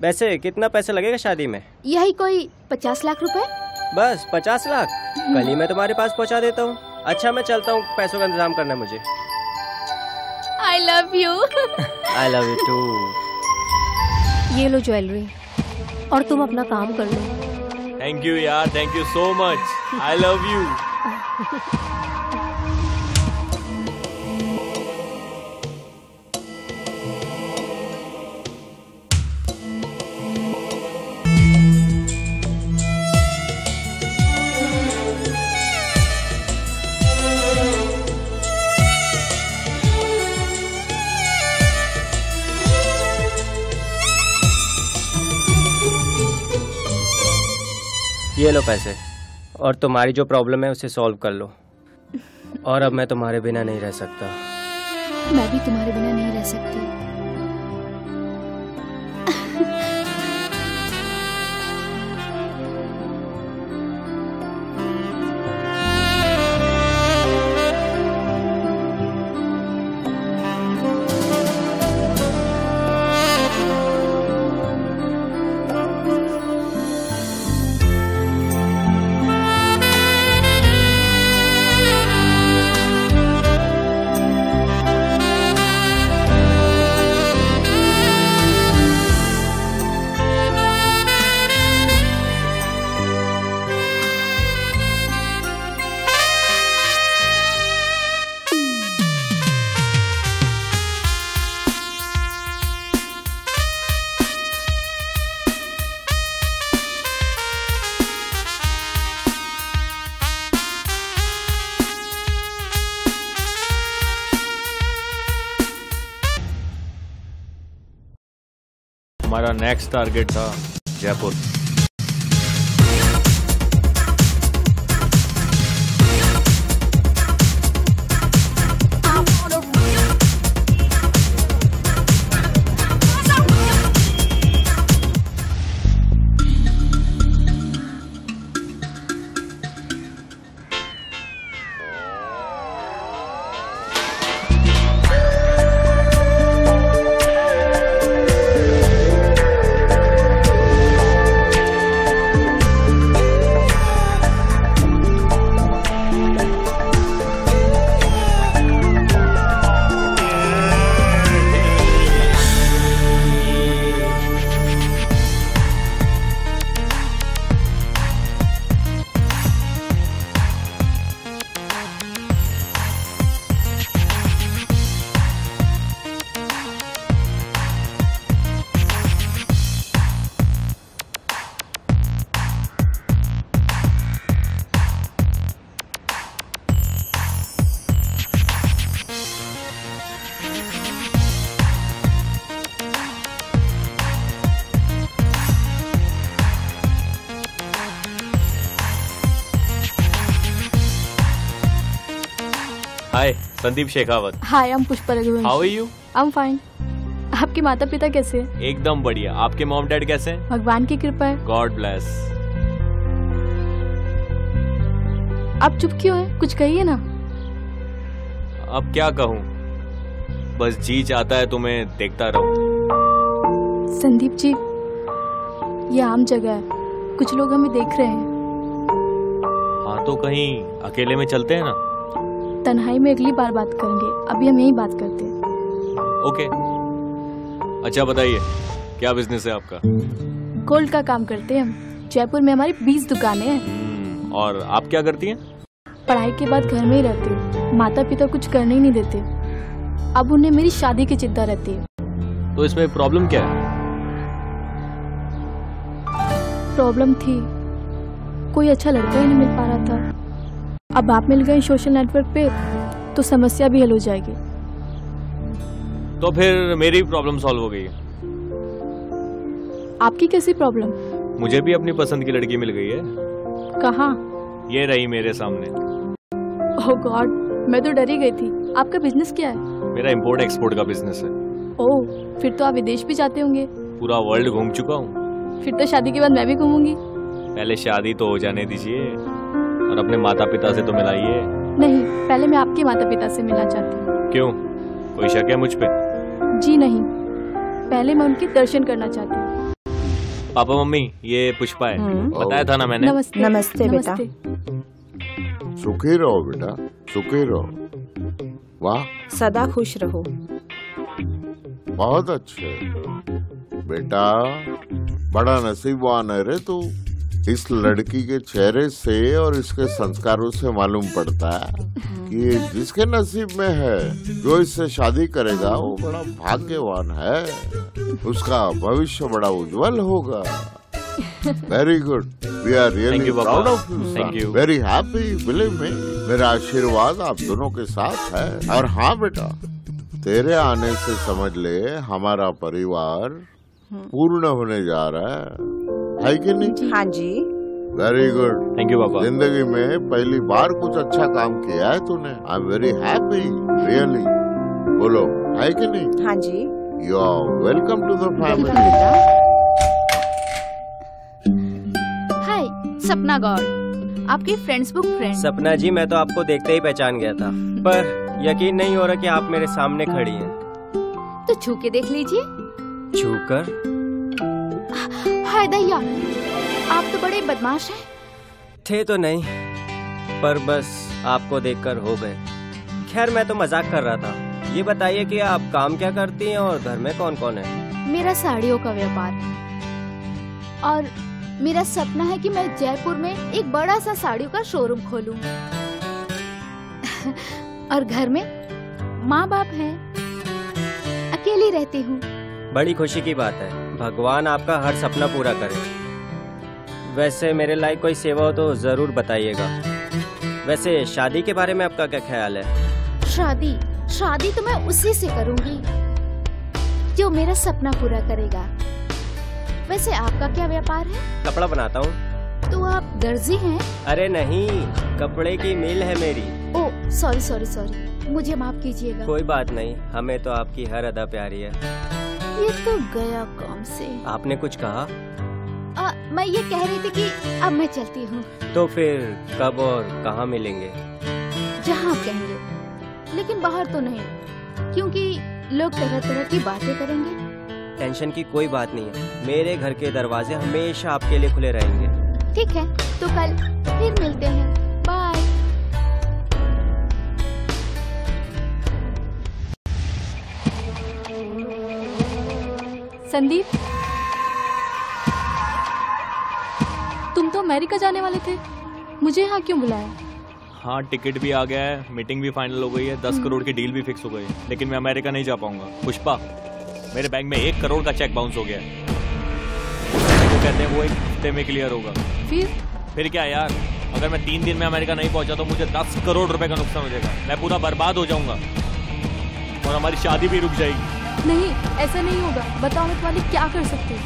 वैसे कितना पैसा लगेगा शादी में? यही कोई 50 लाख रुपए। बस 50 लाख? कल ही मैं तुम्हारे पास पहुंचा देता हूँ। अच्छा मैं चलता हूँ, पैसों का इंतजाम करना है मुझे। I love you। I love you too। ये लो ज्वेलरी और तुम अपना काम कर लो। थैंक यू यार, thank you so much. I love you. ये लो पैसे, और तुम्हारी जो प्रॉब्लम है उसे सॉल्व कर लो। और अब मैं तुम्हारे बिना नहीं रह सकता। मैं भी तुम्हारे बिना नहीं रह सकती। हमारा नेक्स्ट टारगेट था Jaipur. Hi, Sandeep Shekhawat. Hi, I am Pushpa Raghuvanshi. How are you? I am fine. आपके माता पिता कैसे हैं? एकदम बढ़िया। आपके मॉम डैड कैसे हैं? भगवान की कृपा है। God bless. आप चुप क्यों हैं? कुछ कहिए ना। अब क्या कहूँ, बस जी चाहता है तुम्हें देखता रहूं। संदीप जी, ये आम जगह है, कुछ लोग हमें देख रहे हैं। हाँ तो कहीं अकेले में चलते हैं ना। तन्हाई में अगली बार बात करेंगे, अभी हम यही बात करते हैं। ओके। अच्छा बताइए, क्या बिजनेस है आपका? गोल्ड का काम करते हैं हम। जयपुर में हमारी 20 दुकानें हैं। और आप क्या करती हैं? पढ़ाई के बाद घर में ही रहती हूँ। माता पिता कुछ करने ही नहीं देते। अब उन्हें मेरी शादी की चिंता रहती है। तो इसमें प्रॉब्लम क्या है? प्रॉब्लम थी, कोई अच्छा लड़का ही नहीं मिल पा रहा था। अब आप मिल गए सोशल नेटवर्क पे तो समस्या भी हल हो जाएगी। तो फिर मेरी प्रॉब्लम सॉल्व हो गई है। आपकी कैसी प्रॉब्लम? मुझे भी अपनी पसंद की लड़की मिल गई है। कहाँ? ये रही मेरे सामने। ओह गॉड, मैं तो डरी गई थी। आपका बिजनेस क्या है? मेरा इंपोर्ट एक्सपोर्ट का बिजनेस है। ओह, फिर तो आप विदेश भी जाते होंगे। पूरा वर्ल्ड घूम चुका हूँ। फिर तो शादी के बाद मैं भी घूमूंगी। पहले शादी तो हो जाने दीजिए और अपने माता पिता से तो मिलाइए। नहीं, पहले मैं आपके माता पिता से मिलना चाहती हूँ। क्यों, कोई शक है मुझ पे? जी नहीं, पहले मैं उनके दर्शन करना चाहती हूँ। पापा मम्मी, ये पुष्पा है। बताया था ना मैंने। नमस्ते। नमस्ते बेटा। सुखी रहो बेटा, सुखी रहो। वाह, सदा खुश रहो। बहुत अच्छे बेटा, बड़ा नसीबवान है रे तू। इस लड़की के चेहरे से और इसके संस्कारों से मालूम पड़ता है कि ये जिसके नसीब में है, जो इससे शादी करेगा वो बड़ा भाग्यवान है। उसका भविष्य बड़ा उज्जवल होगा। Very good, we are really proud of you, very happy, believe me. मेरा आशीर्वाद आप दोनों के साथ है। और हाँ बेटा, तेरे आने से समझ ले हमारा परिवार पूर्ण होने जा रहा है कि नहीं? हाँ जी। वेरी गुड, थैंक यू पापा। जिंदगी में पहली बार कुछ अच्छा काम किया है तूने। I am very happy, really. बोलो, है कि नहीं? हाँ जी। You are welcome to the family. Hi, Sapna Gaur, आपकी फ्रेंड्स बुक फ्रेंड। सपना जी, मैं तो आपको देखते ही पहचान गया था, पर यकीन नहीं हो रहा कि आप मेरे सामने खड़ी हैं। तो छू के देख लीजिए। छूकर? हाय दैया, आप तो बड़े बदमाश हैं। थे तो नहीं, पर बस आपको देखकर हो गए। खैर, मैं तो मजाक कर रहा था। ये बताइए कि आप काम क्या करती हैं और घर में कौन कौन है? मेरा साड़ियों का व्यापार और मेरा सपना है कि मैं जयपुर में एक बड़ा सा साड़ियों का शोरूम खोलूं। और घर में माँ बाप हैं, अकेली रहती हूँ। बड़ी खुशी की बात है। भगवान आपका हर सपना पूरा करे। वैसे मेरे लायक कोई सेवा हो तो जरूर बताइएगा। वैसे शादी के बारे में आपका क्या ख्याल है? शादी तो मैं उसी से करूंगी जो मेरा सपना पूरा करेगा। वैसे आपका क्या व्यापार है? कपड़ा बनाता हूँ। तो आप दर्जी हैं? अरे नहीं, कपड़े की मिल है मेरी। ओह सॉरी सॉरी सॉरी, मुझे माफ कीजिएगा। कोई बात नहीं, हमें तो आपकी हर अदा प्यारी है। ये तो गया काम से। आपने कुछ कहा? मैं ये कह रही थी कि अब मैं चलती हूँ। तो फिर कब और कहाँ मिलेंगे? जहाँ कहेंगे, लेकिन बाहर तो नहीं, क्योंकि लोग तरह तरह की बातें करेंगे। टेंशन की कोई बात नहीं है, मेरे घर के दरवाजे हमेशा आपके लिए खुले रहेंगे। ठीक है, तो कल फिर मिलते हैं। बाय। संदीप, तुम तो अमेरिका जाने वाले थे, मुझे यहाँ क्यों बुलाया? हाँ, टिकट भी आ गया है, मीटिंग भी फाइनल हो गई है, 10 करोड़ की डील भी फिक्स हो गई है, लेकिन मैं अमेरिका नहीं जा पाऊंगा। पुष्पा, मेरे बैंक में 1 करोड़ का चेक बाउंस हो गया है। वो कहते हैं वो 1 हफ्ते में क्लियर होगा। फिर क्या यार, अगर मैं 3 दिन में अमेरिका नहीं पहुंचा तो मुझे 10 करोड़ रुपए का नुकसान हो जाएगा, मैं पूरा बर्बाद हो जाऊंगा और हमारी शादी भी रुक जाएगी। नहीं, ऐसा नहीं होगा। बताओ मैं तुम्हारी क्या कर सकती हूँ?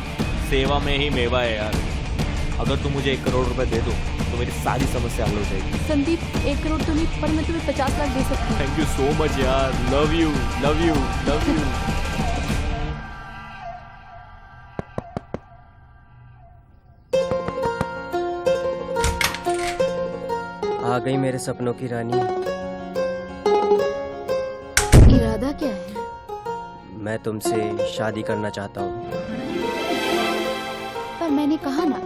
सेवा में ही मेवा है यार। अगर तुम मुझे 1 करोड़ रुपए दे दो तो मेरी सारी समस्या हल हो जाएगी। संदीप, 1 करोड़ तो नहीं, पर मैं तुम्हें 50 लाख दे सकती हूँ। थैंक यू सो मच यार, love you love you love you. आ गई मेरे सपनों की रानी। इरादा क्या है? मैं तुमसे शादी करना चाहता हूँ। पर मैंने कहा ना,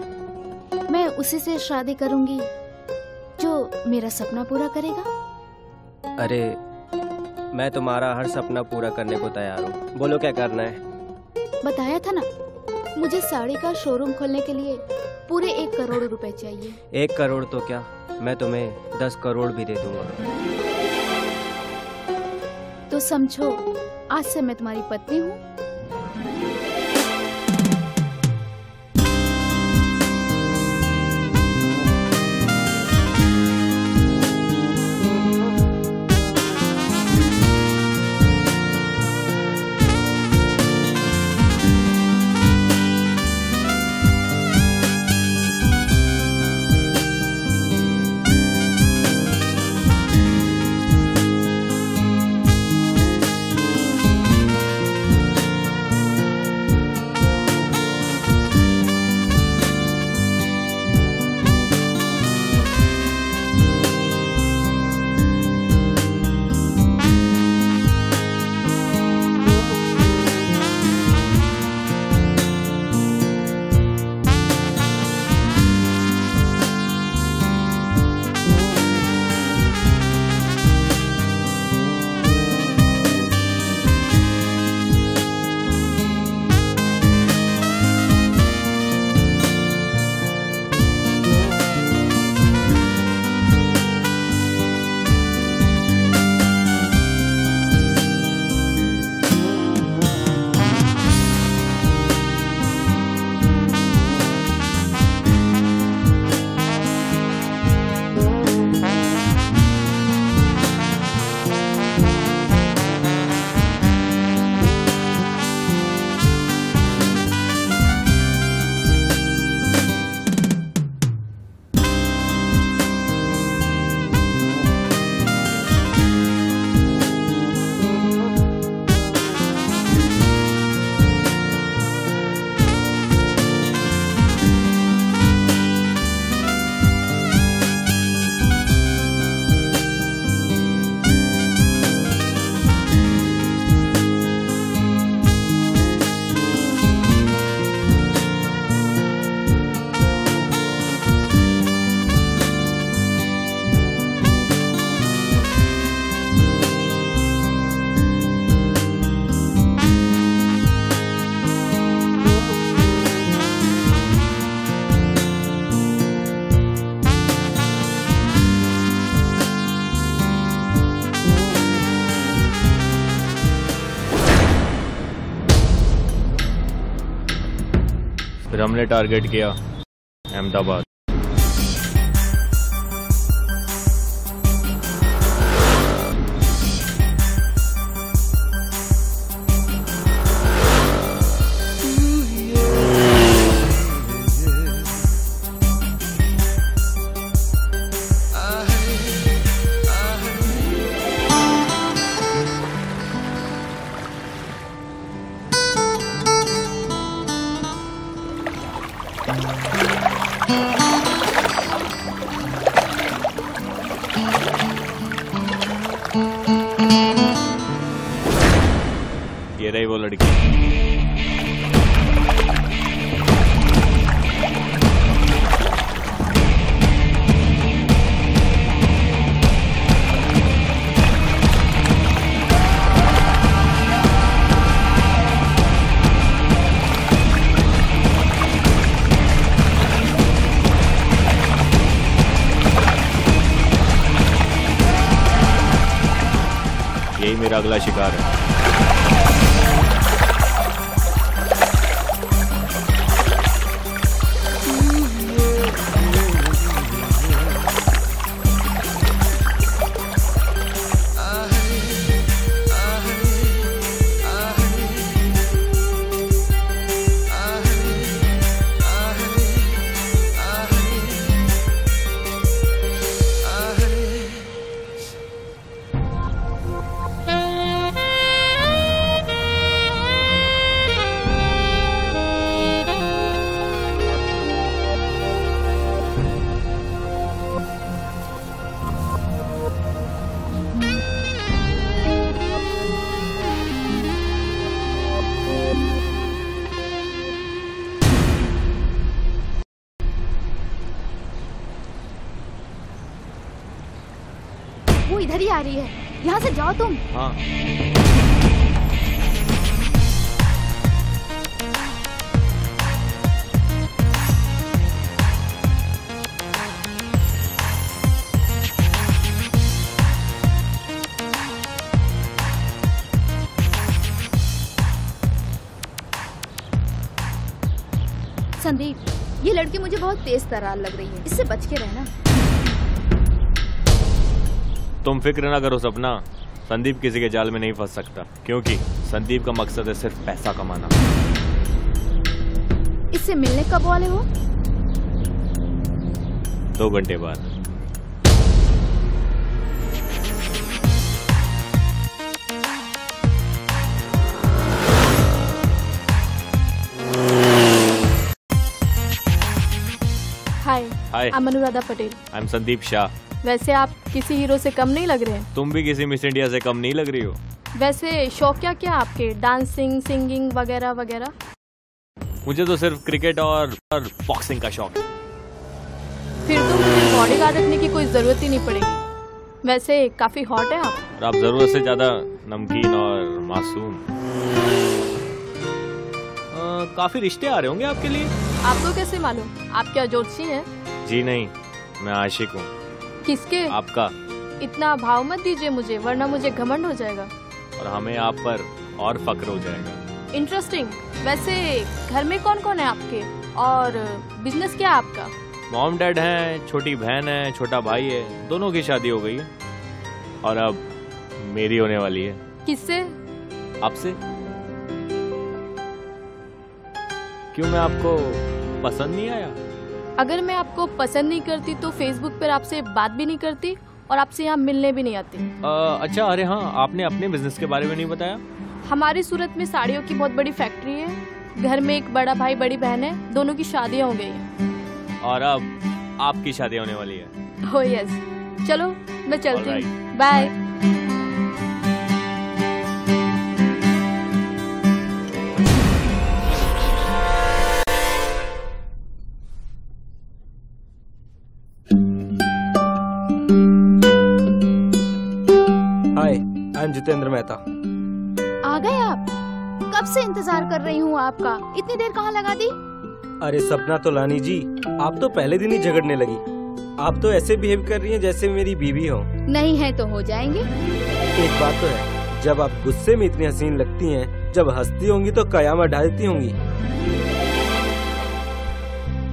मैं उसी से शादी करूंगी जो मेरा सपना पूरा करेगा। अरे, मैं तुम्हारा हर सपना पूरा करने को तैयार हूँ। बोलो क्या करना है? बताया था ना, मुझे साड़ी का शोरूम खोलने के लिए पूरे 1 करोड़ रुपए चाहिए। 1 करोड़ तो क्या, मैं तुम्हें 10 करोड़ भी दे दूंगा। तो समझो, आज से मैं तुम्हारी पत्नी हूँ। फिर हमने टारगेट किया अहमदाबाद। ये रही वो लड़की। यही मेरा अगला शिकार है। वो इधर ही आ रही है, यहाँ से जाओ तुम। हाँ। संदीप, ये लड़की मुझे बहुत तेज तरार लग रही है, इससे बच के रहना। तुम फिक्र ना करो सपना, संदीप किसी के जाल में नहीं फंस सकता, क्योंकि संदीप का मकसद है सिर्फ पैसा कमाना। इससे मिलने कब वाले हो? 2 घंटे बाद। हाय, हाय। I'm Anuradha Patel. I am Sandeep Shah. वैसे आप किसी हीरो से कम नहीं लग रहे हैं। तुम भी किसी मिस इंडिया से कम नहीं लग रही हो। वैसे शौक क्या क्या आपके, डांसिंग, सिंगिंग वगैरह वगैरह? मुझे तो सिर्फ क्रिकेट और बॉक्सिंग का शौक है। फिर तो मुझे बॉडीगार्ड रखने की कोई जरूरत ही नहीं पड़ेगी। वैसे काफी हॉट है आप। और आप जरूरत से ज्यादा नमकीन और मासूम। काफी रिश्ते आ रहे होंगे आपके लिए। आपको कैसे मालूम? आप क्या ज्योतिषी हैं? जी नहीं, मैं आशिक हूँ। किसके? आपका। इतना भाव मत दीजिए मुझे, वरना मुझे घमंड हो जाएगा और हमें आप पर और फक्र हो जाएगा। इंटरेस्टिंग। वैसे घर में कौन कौन है आपके, और बिजनेस क्या है आपका? मॉम डैड हैं, छोटी बहन है, छोटा भाई है, दोनों की शादी हो गई है और अब मेरी होने वाली है। किससे? आपसे। क्यों, मैं आपको पसंद नहीं आया? अगर मैं आपको पसंद नहीं करती तो फेसबुक पर आपसे बात भी नहीं करती और आपसे यहाँ मिलने भी नहीं आती। अच्छा, अरे हाँ, आपने अपने बिजनेस के बारे में नहीं बताया। हमारी सूरत में साड़ियों की बहुत बड़ी फैक्ट्री है। घर में एक बड़ा भाई बड़ी बहन है, दोनों की शादियाँ हो गई हैं। और अब आपकी शादी होने वाली है। Oh yes. चलो मैं चलती हूँ। Bye. Hi, I am Jitendra Mehta. आ गए आप? कब से इंतजार कर रही हूँ आपका, इतनी देर कहाँ लगा दी? अरे सपना तोलानी जी, आप तो पहले दिन ही झगड़ने लगी। आप तो ऐसे बिहेव कर रही हैं जैसे मेरी बीवी हो। नहीं है तो हो जाएंगे। एक बात तो है, जब आप गुस्से में इतनी हसीन लगती हैं, जब हंसती होंगी तो कयामत ढा देती होंगी।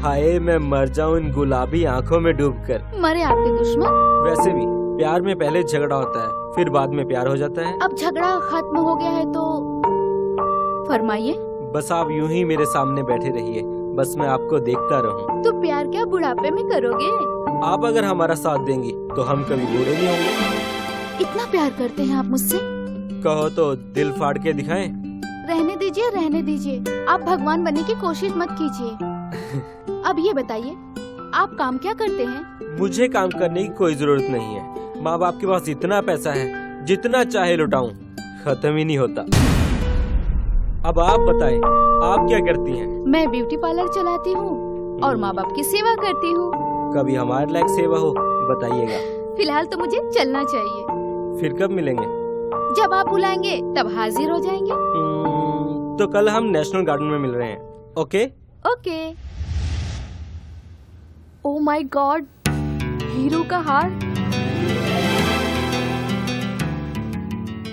हाय, मैं मर जाऊं इन गुलाबी आंखों में डूबकर। मरे आपके दुश्मन। वैसे भी प्यार में पहले झगड़ा होता है, फिर बाद में प्यार हो जाता है। अब झगड़ा खत्म हो गया है तो फरमाइए। बस आप यूं ही मेरे सामने बैठे रहिए, बस मैं आपको देखता रहूं। तो प्यार क्या बुढ़ापे में करोगे? आप अगर हमारा साथ देंगी तो हम कभी बूढ़े नहीं होंगे। इतना प्यार करते हैं आप मुझसे? कहो तो दिल फाड़ के दिखाएं। रहने दीजिए, रहने दीजिए। आप भगवान बनने की कोशिश मत कीजिए। अब ये बताइए, आप काम क्या करते हैं? मुझे काम करने की कोई जरूरत नहीं है। माँ बाप के पास इतना पैसा है, जितना चाहे लुटाऊं, खत्म ही नहीं होता। अब आप बताएं, आप क्या करती हैं? मैं ब्यूटी पार्लर चलाती हूँ और माँ बाप की सेवा करती हूँ। कभी हमारे लायक सेवा हो बताइएगा। फिलहाल तो मुझे चलना चाहिए। फिर कब मिलेंगे? जब आप बुलाएंगे तब हाजिर हो जाएंगे। तो कल हम नेशनल गार्डन में मिल रहे हैं। Okay? Okay. Oh my God, hero का हार।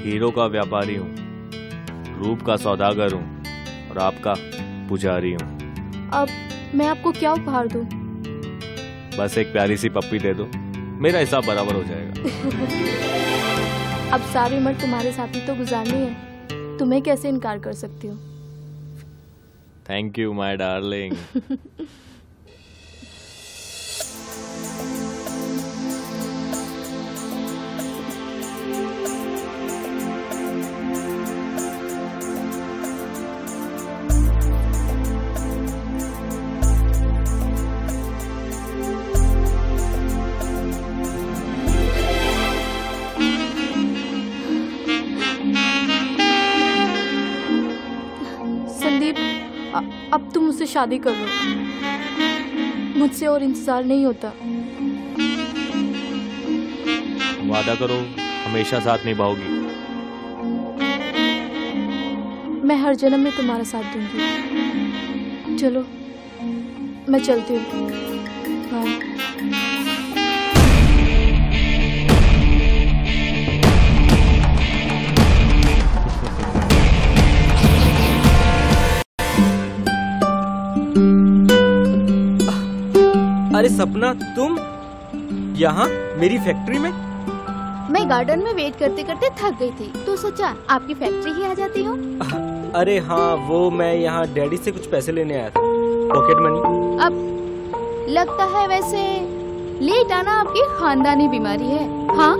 हीरो का व्यापारी हूँ, रूप का सौदागर हूँ और आपका पुजारी हूँ। अब मैं आपको क्या उपहार दूं? बस एक प्यारी सी पप्पी दे दो, मेरा हिसाब बराबर हो जाएगा। अब सारी उम्र तुम्हारे साथ ही तो गुजारनी है, तुम्हें कैसे इनकार कर सकती हूँ? Thank you my darling. अब तुम मुझसे शादी कर लो, मुझसे और इंतजार नहीं होता। वादा करो हमेशा साथ निभाओगी। मैं हर जन्म में तुम्हारा साथ दूंगी। चलो मैं चलती हूँ। बाय। अरे सपना, तुम यहाँ मेरी फैक्ट्री में? मैं गार्डन में वेट करते करते थक गई थी, तो सोचा आपकी फैक्ट्री ही आ जाती हूँ। अरे हाँ, वो मैं यहाँ डैडी से कुछ पैसे लेने आया था, पॉकेट मनी। अब लगता है वैसे लेट आना आपकी खानदानी बीमारी है। हाँ,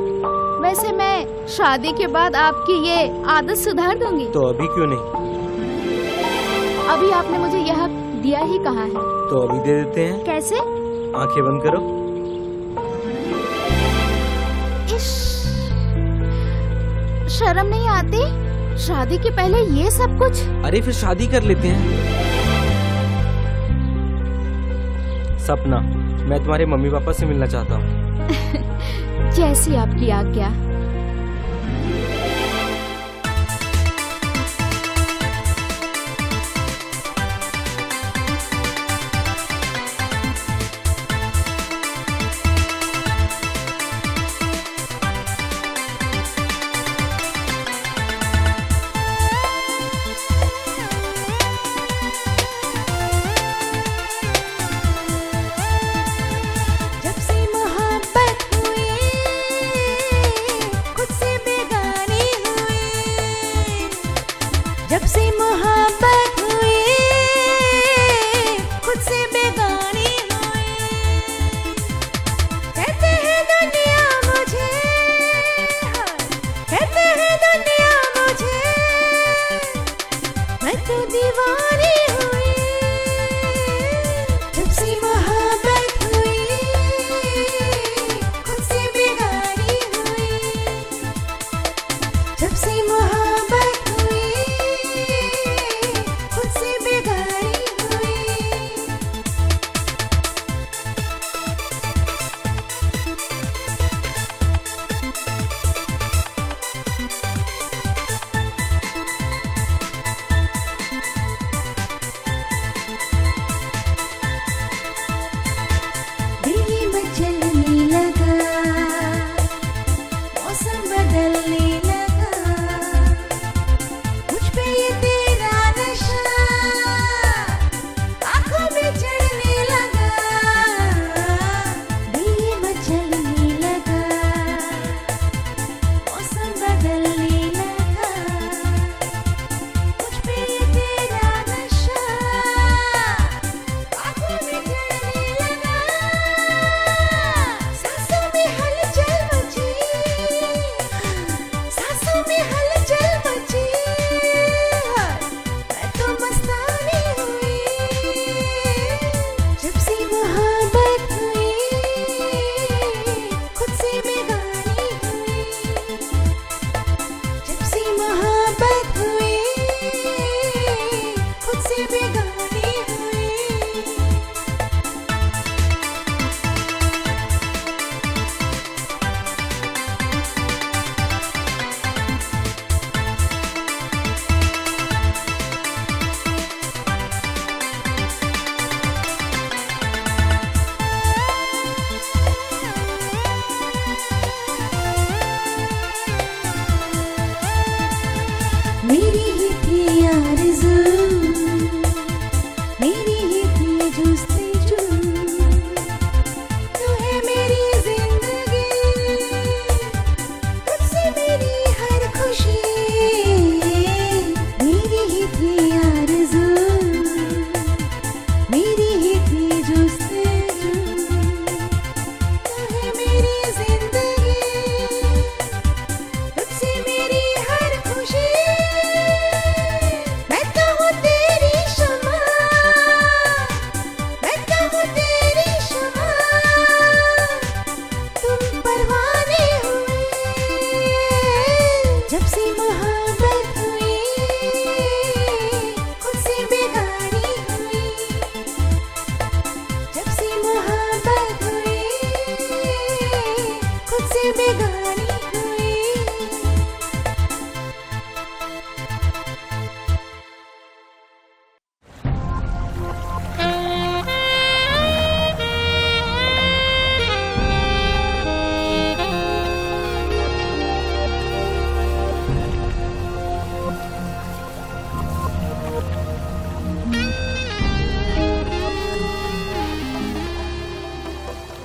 वैसे मैं शादी के बाद आपकी ये आदत सुधार दूंगी। तो अभी क्यों नहीं? अभी आपने मुझे यह दिया ही कहा है। तो अभी दे देते हैं। कैसे? आंखें बंद करो। शर्म नहीं आती? शादी के पहले ये सब कुछ? अरे फिर शादी कर लेते हैं। सपना, मैं तुम्हारे मम्मी पापा से मिलना चाहता हूँ। जैसी आपकी आज्ञा।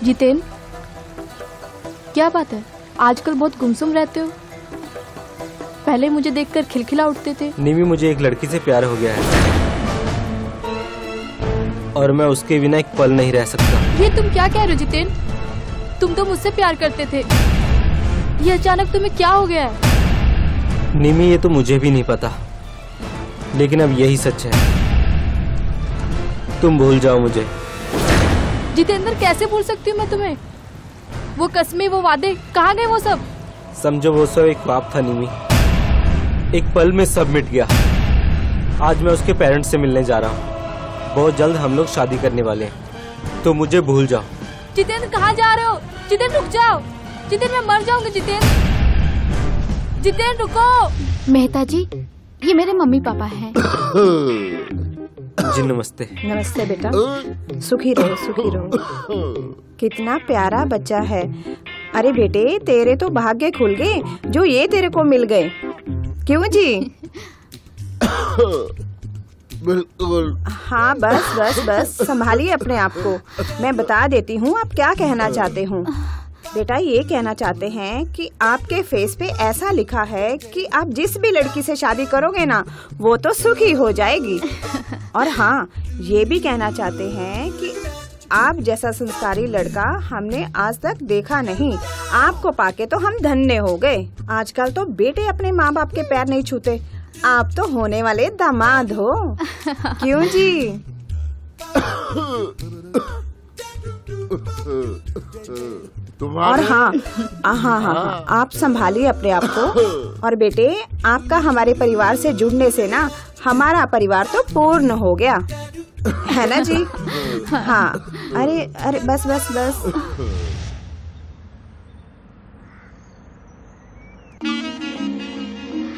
जितेन, क्या बात है? आजकल बहुत गुमसुम रहते हो। पहले मुझे देखकर खिलखिला उठते थे। निमी, मुझे एक लड़की से प्यार हो गया है और मैं उसके बिना एक पल नहीं रह सकता। ये तुम क्या कह रहे हो जितेन? तुम तो मुझसे प्यार करते थे, ये अचानक तुम्हें क्या हो गया है? निमी, ये तो मुझे भी नहीं पता, लेकिन अब यही सच है। तुम भूल जाओ मुझे। जितेंद्र, कैसे भूल सकती हूँ मैं तुम्हें? वो कस्में, वो वादे, कहाँ गए वो सब? समझो, वो सब एक ख्वाब था निमी। एक पल में सब मिट गया। आज मैं उसके पेरेंट्स से मिलने जा रहा हूँ। बहुत जल्द हम लोग शादी करने वाले हैं, तो मुझे भूल जाओ। जितेंद्र, कहाँ जा रहे हो? जितेंद्र, रुक जाओ। जितेंद्र, मैं मर जाऊंगी। जितेंद्र, जितेंद्र, रुको। मेहता जी, ये मेरे मम्मी पापा हैं। जी नमस्ते। नमस्ते बेटा, सुखी रहो, सुखी रहो। कितना प्यारा बच्चा है। अरे बेटे, तेरे तो भाग्य खुल गए जो ये तेरे को मिल गए। क्यों जी? बिल्कुल। हाँ, बस बस बस, संभालिए अपने आप को। मैं बता देती हूँ आप क्या कहना चाहते हूँ। बेटा, ये कहना चाहते हैं कि आपके फेस पे ऐसा लिखा है कि आप जिस भी लड़की से शादी करोगे ना, वो तो सुखी हो जाएगी। और हाँ, ये भी कहना चाहते हैं कि आप जैसा संस्कारी लड़का हमने आज तक देखा नहीं। आपको पाके तो हम धन्य हो गए। आजकल तो बेटे अपने माँ बाप के पैर नहीं छूते, आप तो होने वाले दामाद हो। क्यों जी? और हाँ, आप संभालिए अपने आप को। और बेटे, आपका हमारे परिवार से जुड़ने से ना हमारा परिवार तो पूर्ण हो गया है ना जी? हाँ, अरे अरे, बस बस बस।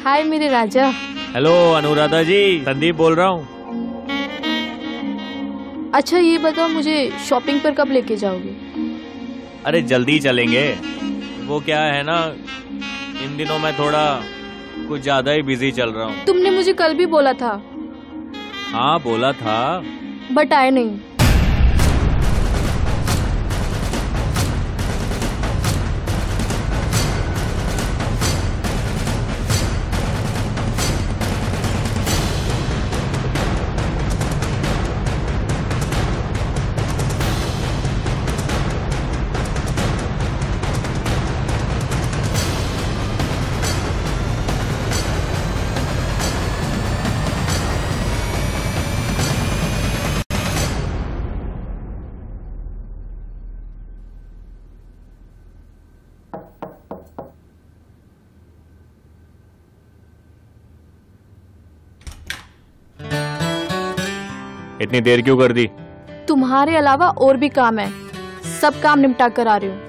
हाय मेरे राजा। हेलो अनुराधा जी, संदीप बोल रहा हूँ। अच्छा, ये बताओ, मुझे शॉपिंग पर कब लेके जाओगे? अरे जल्दी चलेंगे। वो क्या है ना, इन दिनों मैं थोड़ा कुछ ज्यादा ही बिजी चल रहा हूँ। तुमने मुझे कल भी बोला था। हाँ बोला था, बट आए नहीं। इतनी देर क्यों कर दी? तुम्हारे अलावा और भी काम है, सब काम निपटा कर आ रही हूँ।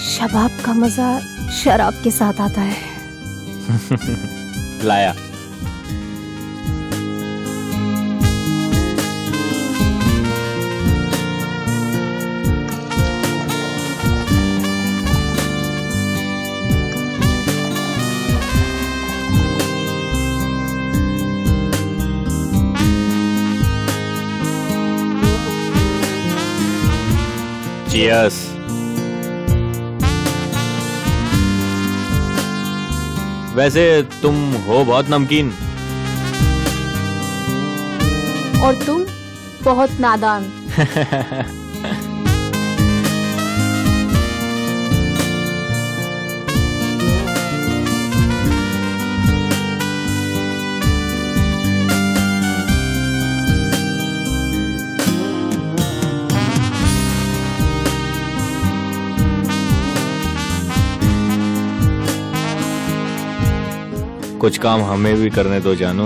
शबाब का मजा शराब के साथ आता है। लाया। Cheers. वैसे तुम हो बहुत नमकीन। और तुम बहुत नादान। कुछ काम हमें भी करने दो जानू।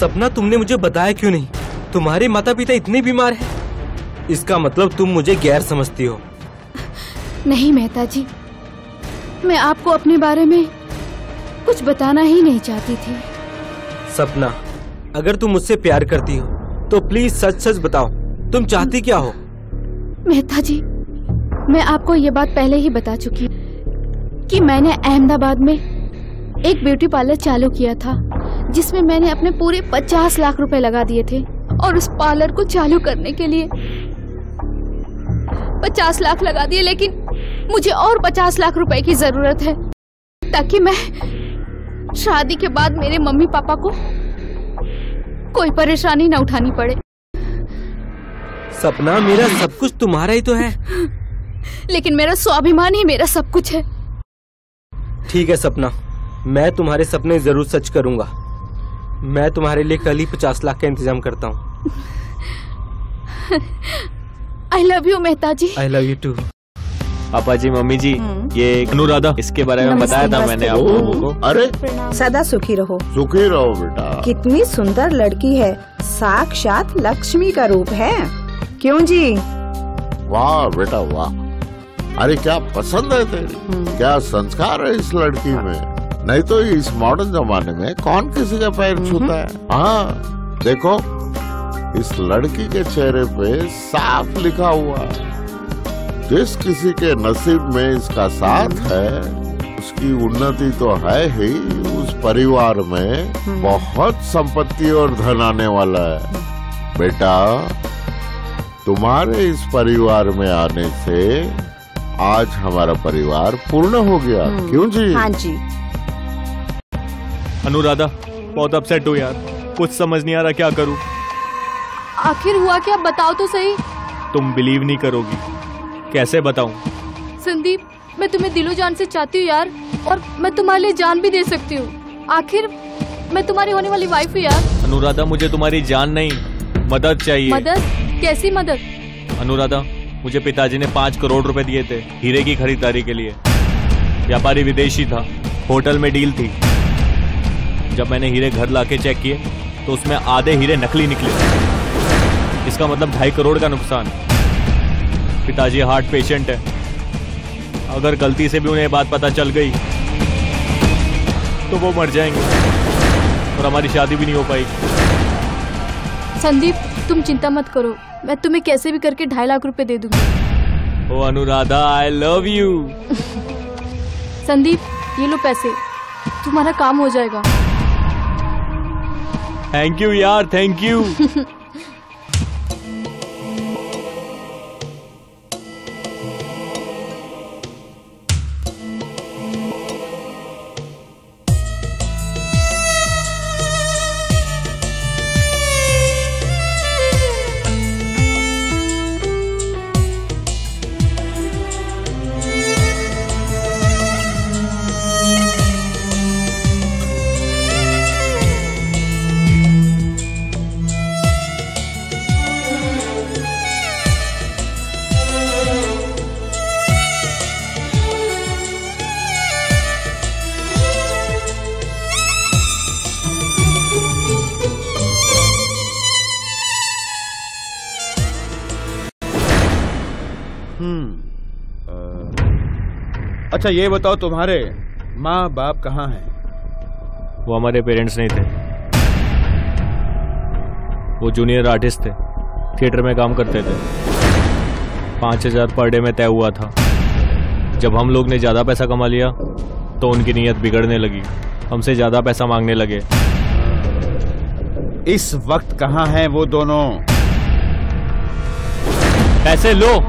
सपना, तुमने मुझे बताया क्यों नहीं? तुम्हारे माता पिता इतने बीमार हैं? इसका मतलब तुम मुझे गैर समझती हो। नहीं मेहता जी, मैं आपको अपने बारे में कुछ बताना ही नहीं चाहती थी। सपना, अगर तुम मुझसे प्यार करती हो तो प्लीज सच सच बताओ, तुम चाहती क्या हो? मेहता जी, मैं आपको ये बात पहले ही बता चुकी हूँ कि मैंने अहमदाबाद में एक ब्यूटी पार्लर चालू किया था, जिसमें मैंने अपने पूरे 50 लाख रुपए लगा दिए थे। और उस पार्लर को चालू करने के लिए 50 लाख लगा दिए, लेकिन मुझे और 50 लाख रुपए की जरूरत है, ताकि मैं शादी के बाद मेरे मम्मी पापा को कोई परेशानी न उठानी पड़े। सपना, मेरा सब कुछ तुम्हारा ही तो है। लेकिन मेरा स्वाभिमान ही मेरा सब कुछ है। ठीक है सपना, मैं तुम्हारे सपने जरूर सच करूंगा। मैं तुम्हारे लिए कल ही 50 लाख का इंतजाम करता हूँ। I love you Mehta ji. I love you too। पापा जी, मम्मी जी, ये अनुराधा, इसके बारे में बताया था मैंने आप लोगों को। अरे सदा सुखी रहो। सुखी रहो बेटा। कितनी सुंदर लड़की है, साक्षात लक्ष्मी का रूप है। क्यों जी? वाह बेटा वाह। अरे क्या पसंद है तेरी, क्या संस्कार है इस लड़की में। नहीं तो इस मॉडर्न जमाने में कौन किसी का पैर छूता है। हाँ देखो, इस लड़की के चेहरे पे साफ लिखा हुआ है, जिस किसी के नसीब में इसका साथ है उसकी उन्नति तो है ही, उस परिवार में बहुत संपत्ति और धन आने वाला है। बेटा, तुम्हारे इस परिवार में आने से आज हमारा परिवार पूर्ण हो गया। क्यों जी? हाँ जी। अनुराधा, बहुत अपसेट हूँ यार, कुछ समझ नहीं आ रहा क्या करूँ। आखिर हुआ क्या, बताओ तो सही। तुम बिलीव नहीं करोगी, कैसे बताऊं? संदीप, मैं तुम्हें दिलो जान से चाहती हूँ यार, और मैं तुम्हारे लिए जान भी दे सकती हूँ। आखिर मैं तुम्हारी होने वाली वाइफ हूँ यार। अनुराधा, मुझे तुम्हारी जान नहीं, मदद चाहिए। मदद? कैसी मदद? अनुराधा, मुझे पिताजी ने 5 करोड़ रुपए दिए थे हीरे की खरीदारी के लिए। व्यापारी विदेशी था, होटल में डील थी। जब मैंने हीरे घर लाके चेक किए तो उसमें आधे हीरे नकली निकले। इसका मतलब 2.5 करोड़ का नुकसान। पिताजी हार्ट पेशेंट है, अगर गलती से भी उन्हें बात पता चल गई तो वो मर जाएंगे और हमारी शादी भी नहीं हो पाएगी। संदीप, तुम चिंता मत करो, मैं तुम्हें कैसे भी करके 2.5 लाख रुपए दे दूंगी। Oh Anuradha, I love you. Sandeep, ये लो पैसे, तुम्हारा काम हो जाएगा। थैंक यू यार, थैंक यू। अच्छा ये बताओ, तुम्हारे माँ बाप कहाँ हैं? वो हमारे पेरेंट्स नहीं थे, वो जूनियर आर्टिस्ट थे, थिएटर में काम करते थे। 5,000 पर डे में तय हुआ था। जब हम लोग ने ज्यादा पैसा कमा लिया तो उनकी नीयत बिगड़ने लगी, हमसे ज्यादा पैसा मांगने लगे। इस वक्त कहाँ हैं वो दोनों? पैसे लो।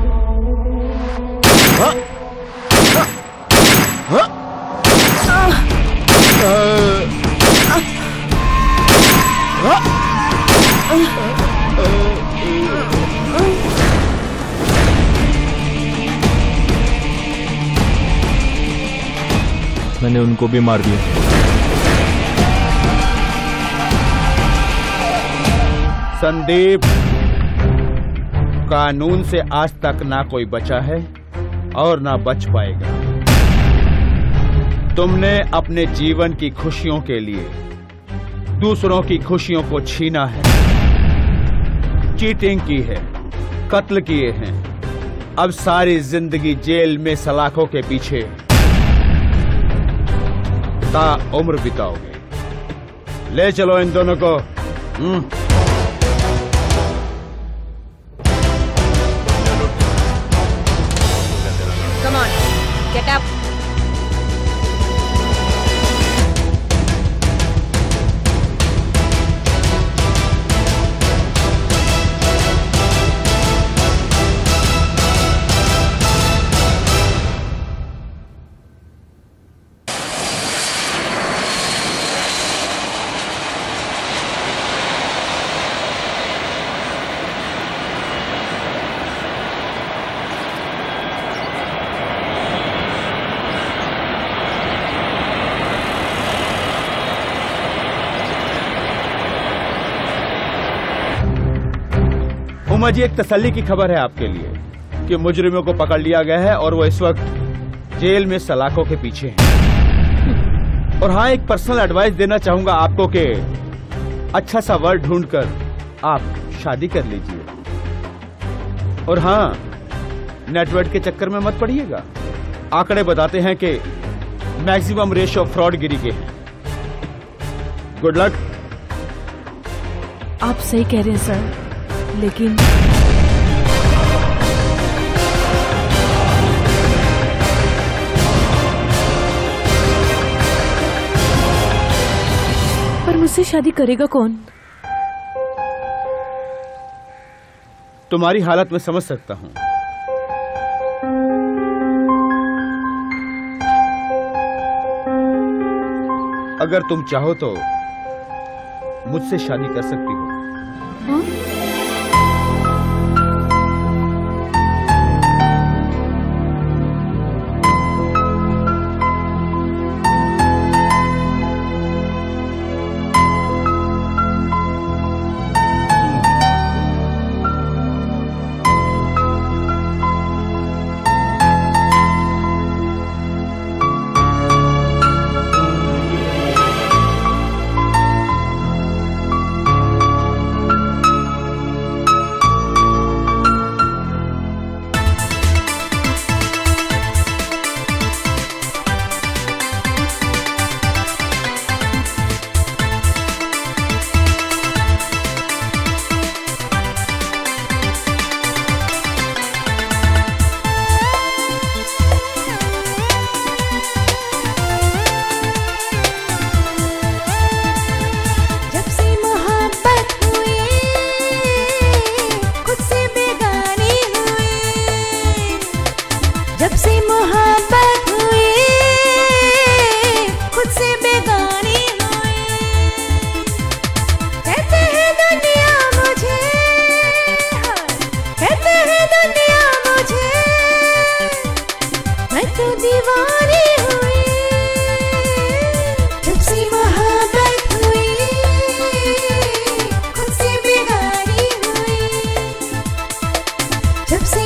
मैंने उनको भी मार दिया। संदीप, कानून से आज तक ना कोई बचा है और ना बच पाएगा। तुमने अपने जीवन की खुशियों के लिए दूसरों की खुशियों को छीना है, चीटिंग की है, कत्ल किए हैं। अब सारी जिंदगी जेल में सलाखों के पीछे ताउम्र बिताओगे। ले चलो इन दोनों को। Come on, get up. Uma ji, एक तसल्ली की खबर है आपके लिए कि मुजरिमों को पकड़ लिया गया है और वो इस वक्त जेल में सलाखों के पीछे हैं। और हाँ, एक पर्सनल एडवाइस देना चाहूंगा आपको कि अच्छा सा वर्ड ढूंढकर आप शादी कर लीजिए। और हाँ, नेटवर्क के चक्कर में मत पड़िएगा। आंकड़े बताते हैं कि मैक्सिमम रेशियो फ्रॉडगिरी के हैं। Good luck. आप सही कह रहे हैं सर, लेकिन पर मुझसे शादी करेगा कौन? तुम्हारी हालत में समझ सकता हूं। अगर तुम चाहो तो मुझसे शादी कर सकती हो। हाँ? जब से